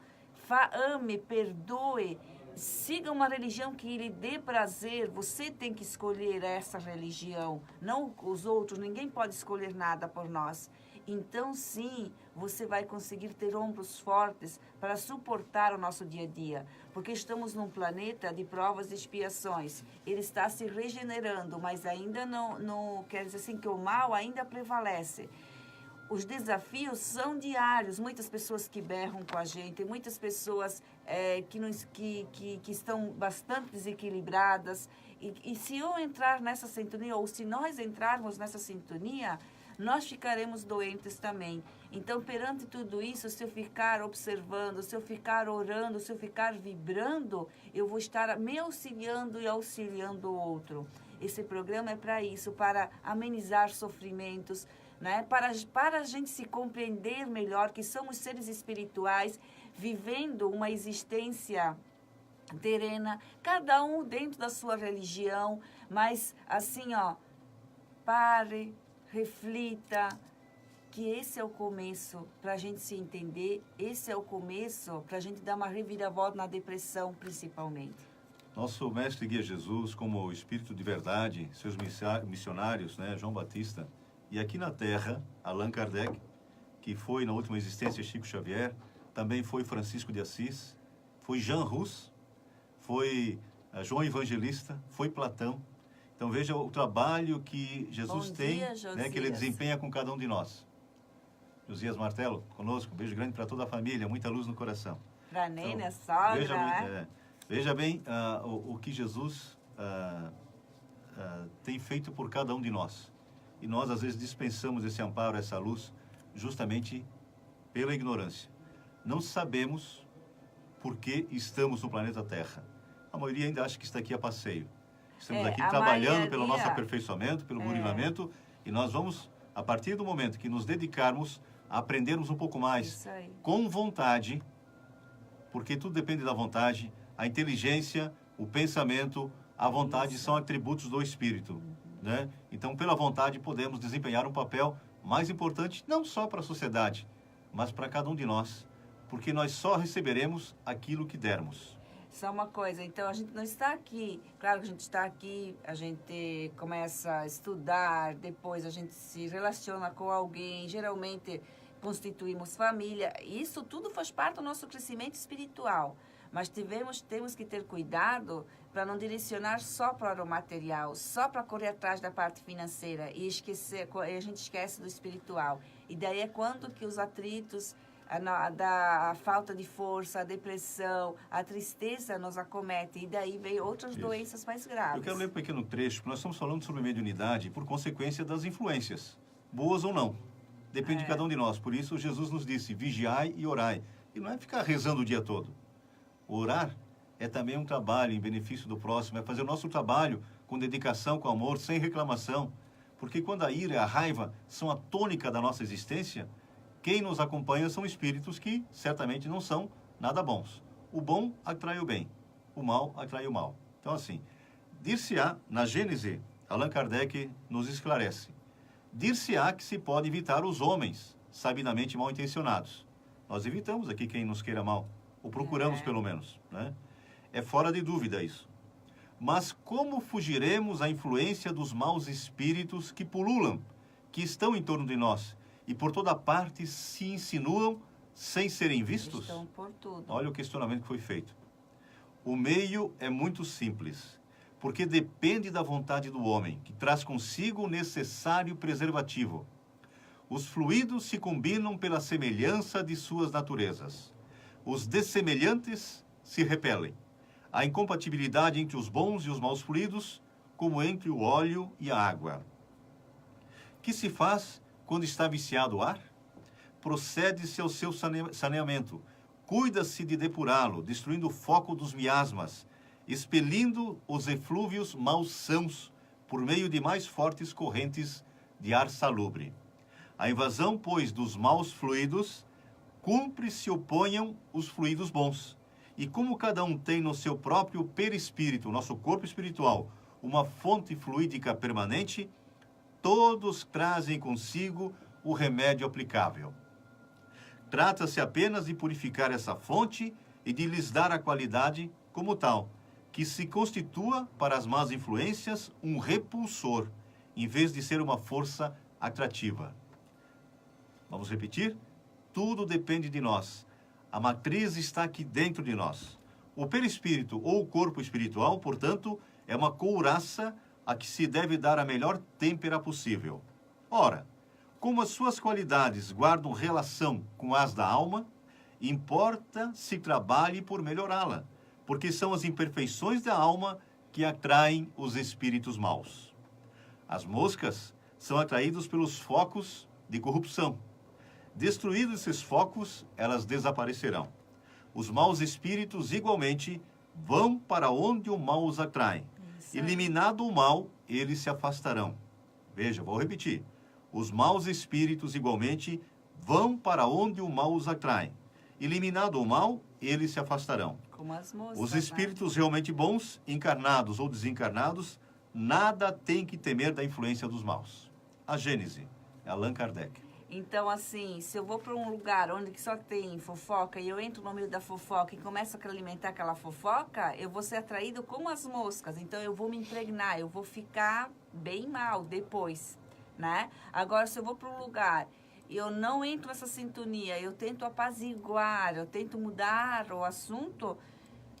Speaker 2: ame, perdoe, siga uma religião que lhe dê prazer. Você tem que escolher essa religião, não os outros. Ninguém pode escolher nada por nós. Então, sim, você vai conseguir ter ombros fortes para suportar o nosso dia a dia. Porque estamos num planeta de provas e expiações. Ele está se regenerando, mas ainda não quer dizer assim que o mal ainda prevalece. Os desafios são diários. Muitas pessoas que berram com a gente, muitas pessoas que estão bastante desequilibradas. E se eu entrar nessa sintonia, ou se nós entrarmos nessa sintonia, nós ficaremos doentes também. Então, perante tudo isso, se eu ficar observando, se eu ficar orando, se eu ficar vibrando, eu vou estar me auxiliando e auxiliando o outro. Esse programa é para isso, para amenizar sofrimentos, né? Para a gente se compreender melhor que somos seres espirituais, vivendo uma existência terrena, cada um dentro da sua religião, mas assim, pare, reflita, que esse é o começo para a gente se entender, esse é o começo para a gente dar uma reviravolta na depressão, principalmente.
Speaker 1: Nosso mestre guia Jesus, como o Espírito de Verdade, seus missionários, né, João Batista, e aqui na Terra, Allan Kardec, que foi na última existência Chico Xavier, também foi Francisco de Assis, foi Jean Rus, foi João Evangelista, foi Platão. Então veja o trabalho que Jesus tem, né, que ele desempenha com cada um de nós. Josias Martelo, conosco, um beijo grande para toda a família, muita luz no coração.
Speaker 2: Para Nena, sogra,
Speaker 1: veja bem o que Jesus tem feito por cada um de nós. E nós, às vezes, dispensamos esse amparo, essa luz, justamente pela ignorância. Não sabemos por que estamos no planeta Terra. A maioria ainda acha que está aqui a passeio. Estamos aqui trabalhando pelo nosso aperfeiçoamento, pelo burilamento, E nós vamos, a partir do momento que nos dedicarmos a aprendermos um pouco mais
Speaker 2: Isso aí.
Speaker 1: com vontade, porque tudo depende da vontade, a inteligência, o pensamento, a vontade são atributos do Espírito, né? Então, pela vontade, podemos desempenhar um papel mais importante, não só para a sociedade, mas para cada um de nós, porque nós só receberemos aquilo que dermos.
Speaker 2: Só uma coisa, então a gente não está aqui, claro que a gente está aqui, a gente começa a estudar, depois a gente se relaciona com alguém, geralmente constituímos família, isso tudo faz parte do nosso crescimento espiritual, mas temos que ter cuidado para não direcionar só para o material, só para correr atrás da parte financeira e a gente esquece do espiritual. E daí é quando que os atritos, a falta de força, a depressão, a tristeza nos acomete. E daí vem outras doenças mais graves.
Speaker 1: Eu quero ler um pequeno trecho, porque nós estamos falando sobre mediunidade por consequência das influências, boas ou não. Depende de cada um de nós. Por isso, Jesus nos disse, vigiai e orai. E não é ficar rezando o dia todo. Orar é também um trabalho em benefício do próximo, é fazer o nosso trabalho com dedicação, com amor, sem reclamação. Porque quando a ira e a raiva são a tônica da nossa existência, quem nos acompanha são espíritos que certamente não são nada bons. O bom atrai o bem, o mal atrai o mal. Então, assim, dir-se-á, na Gênese, Allan Kardec nos esclarece, dir-se-á que se pode evitar os homens sabidamente mal intencionados. Nós evitamos aqui quem nos queira mal, ou procuramos pelo menos, né? É fora de dúvida isso. Mas como fugiremos à influência dos maus espíritos que pululam, que estão em torno de nós e por toda parte se insinuam sem serem vistos?
Speaker 2: Estão por tudo.
Speaker 1: Olha o questionamento que foi feito. O meio é muito simples, porque depende da vontade do homem, que traz consigo o necessário preservativo. Os fluidos se combinam pela semelhança de suas naturezas. Os dessemelhantes se repelem. A incompatibilidade entre os bons e os maus fluidos, como entre o óleo e a água. Que se faz quando está viciado o ar? Procede-se ao seu saneamento. Cuida-se de depurá-lo, destruindo o foco dos miasmas, expelindo os eflúvios malsãos por meio de mais fortes correntes de ar salubre. A invasão, pois, dos maus fluidos, cumpre se oponham os fluidos bons. E como cada um tem no seu próprio perispírito, nosso corpo espiritual, uma fonte fluídica permanente, todos trazem consigo o remédio aplicável. Trata-se apenas de purificar essa fonte e de lhes dar a qualidade como tal, que se constitua para as más influências um repulsor, em vez de ser uma força atrativa. Vamos repetir? Tudo depende de nós. A matriz está aqui dentro de nós. O perispírito ou o corpo espiritual, portanto, é uma couraça a que se deve dar a melhor têmpera possível. Ora, como as suas qualidades guardam relação com as da alma, importa se trabalhe por melhorá-la, porque são as imperfeições da alma que atraem os espíritos maus. As moscas são atraídas pelos focos de corrupção. Destruídos esses focos, elas desaparecerão. Os maus espíritos, igualmente, vão para onde o mal os atrai. Eliminado o mal, eles se afastarão. Veja, vou repetir. Os maus espíritos, igualmente, vão para onde o mal os atrai. Eliminado o mal, eles se afastarão.
Speaker 2: Como as moscas,
Speaker 1: Os espíritos realmente bons, encarnados ou desencarnados, nada têm que temer da influência dos maus. A Gênese, Allan Kardec.
Speaker 2: Então, assim, se eu vou para um lugar onde que só tem fofoca e eu entro no meio da fofoca e começo a alimentar aquela fofoca, eu vou ser atraído como as moscas. Então, eu vou me impregnar, eu vou ficar bem mal depois, né? Agora, se eu vou para um lugar e eu não entro nessa sintonia, eu tento apaziguar, eu tento mudar o assunto,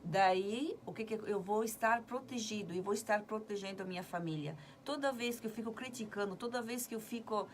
Speaker 2: daí, eu vou estar protegido e vou estar protegendo a minha família. Toda vez que eu fico criticando, toda vez que eu fico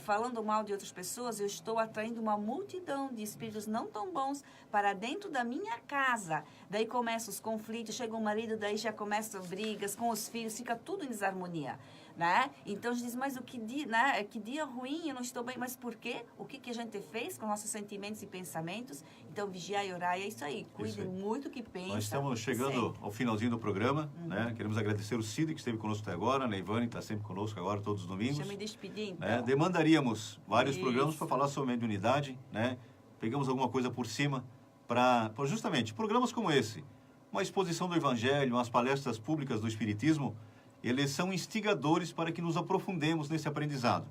Speaker 2: falando mal de outras pessoas, eu estou atraindo uma multidão de espíritos não tão bons para dentro da minha casa. Daí começam os conflitos, chega o marido, daí já começam brigas com os filhos, fica tudo em desarmonia. né? Então a gente diz, mas o que dia, né? Que dia ruim, eu não estou bem, mas por quê? O que a gente fez com nossos sentimentos e pensamentos? Então vigiar e orar é isso aí. Cuidem muito do que pensam.
Speaker 1: Nós estamos chegando ao finalzinho do programa, né? Queremos agradecer o Cid, que esteve conosco até agora, a Neivane, que está sempre conosco agora, todos os domingos.
Speaker 2: Deixa eu me despedir, então.
Speaker 1: Né? Demandaríamos vários programas para falar sobre mediunidade, né? Pegamos alguma coisa por cima para justamente programas como esse, uma exposição do Evangelho, umas palestras públicas do Espiritismo, eles são instigadores para que nos aprofundemos nesse aprendizado.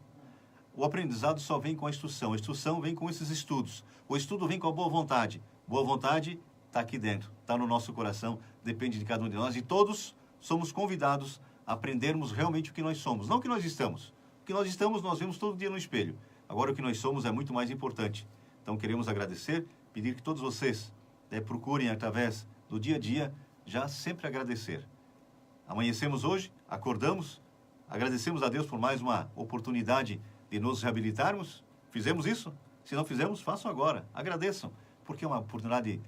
Speaker 1: O aprendizado só vem com a instrução vem com esses estudos. O estudo vem com a boa vontade. Boa vontade está aqui dentro, está no nosso coração, depende de cada um de nós. E todos somos convidados a aprendermos realmente o que nós somos. Não o que nós estamos. O que nós estamos, nós vemos todo dia no espelho. Agora, o que nós somos é muito mais importante. Então, queremos agradecer, pedir que todos vocês procurem, através do dia a dia, já sempre agradecer. Amanhecemos hoje, acordamos, agradecemos a Deus por mais uma oportunidade de nos reabilitarmos. Fizemos isso? Se não fizemos, façam agora. Agradeçam, porque é uma oportunidade.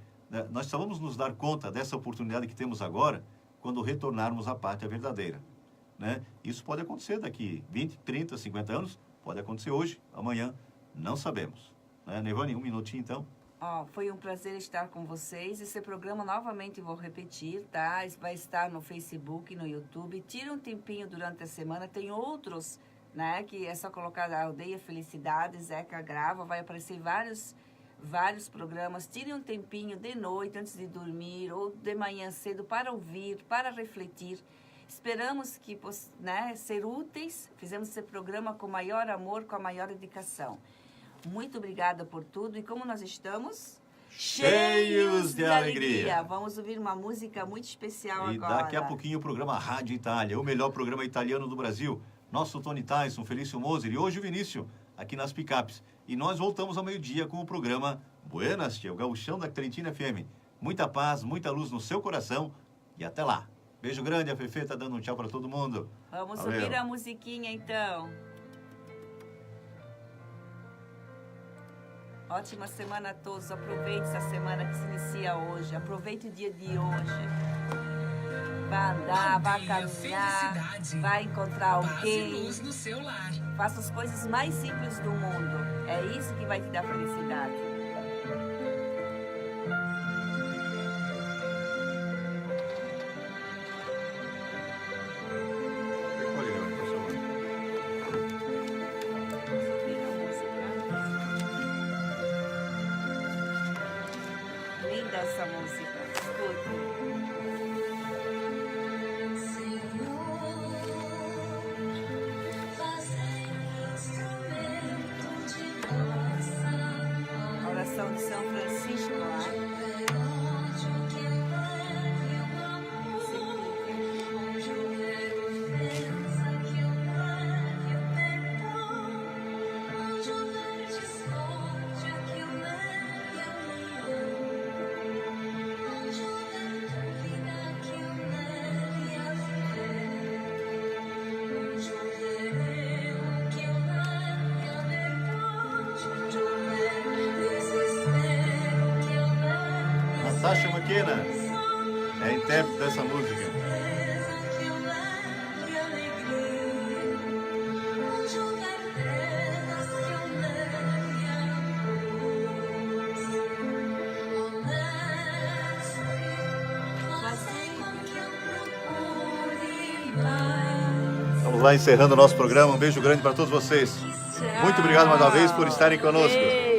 Speaker 1: Nós só vamos nos dar conta dessa oportunidade que temos agora quando retornarmos à pátria verdadeira, né? Isso pode acontecer daqui 20, 30, 50 anos, pode acontecer hoje, amanhã, não sabemos. Né? Neivane, um minutinho então.
Speaker 2: Foi um prazer estar com vocês. Esse programa, novamente, vou repetir, tá? Vai estar no Facebook, no YouTube. Tira um tempinho durante a semana. Tem outros, né? Que é só colocar a Aldeia Felicidade, Zeca grava. Vai aparecer vários programas. Tire um tempinho de noite, antes de dormir, ou de manhã cedo, para ouvir, para refletir. Esperamos que, né, ser úteis. Fizemos esse programa com maior amor, com a maior dedicação. Muito obrigada por tudo. E como nós estamos?
Speaker 1: Cheios de alegria.
Speaker 2: Vamos ouvir uma música muito especial
Speaker 1: e
Speaker 2: agora.
Speaker 1: E daqui a pouquinho o programa Rádio Itália, o melhor programa italiano do Brasil. Nosso Tony Tyson, Felício Moser e hoje o Vinícius, aqui nas Picapes. E nós voltamos ao meio-dia com o programa Buenas, Tia, o gauchão da Trentina FM. Muita paz, muita luz no seu coração e até lá. Beijo grande, a Fefe tá dando um tchau para todo mundo.
Speaker 2: Vamos ouvir a musiquinha então. Ótima semana a todos. Aproveite essa semana que se inicia hoje. Aproveite o dia de hoje. Vai andar, vai caminhar, vai encontrar alguém.
Speaker 4: Luz no seu lar.
Speaker 2: Faça as coisas mais simples do mundo. É isso que vai te dar felicidade. Essa música, escuta. Oração de São Francisco,
Speaker 1: Natasha McKenna é a intérprete dessa música. Vamos lá encerrando o nosso programa. Um beijo grande para todos vocês. Muito obrigado mais uma vez por estarem conosco.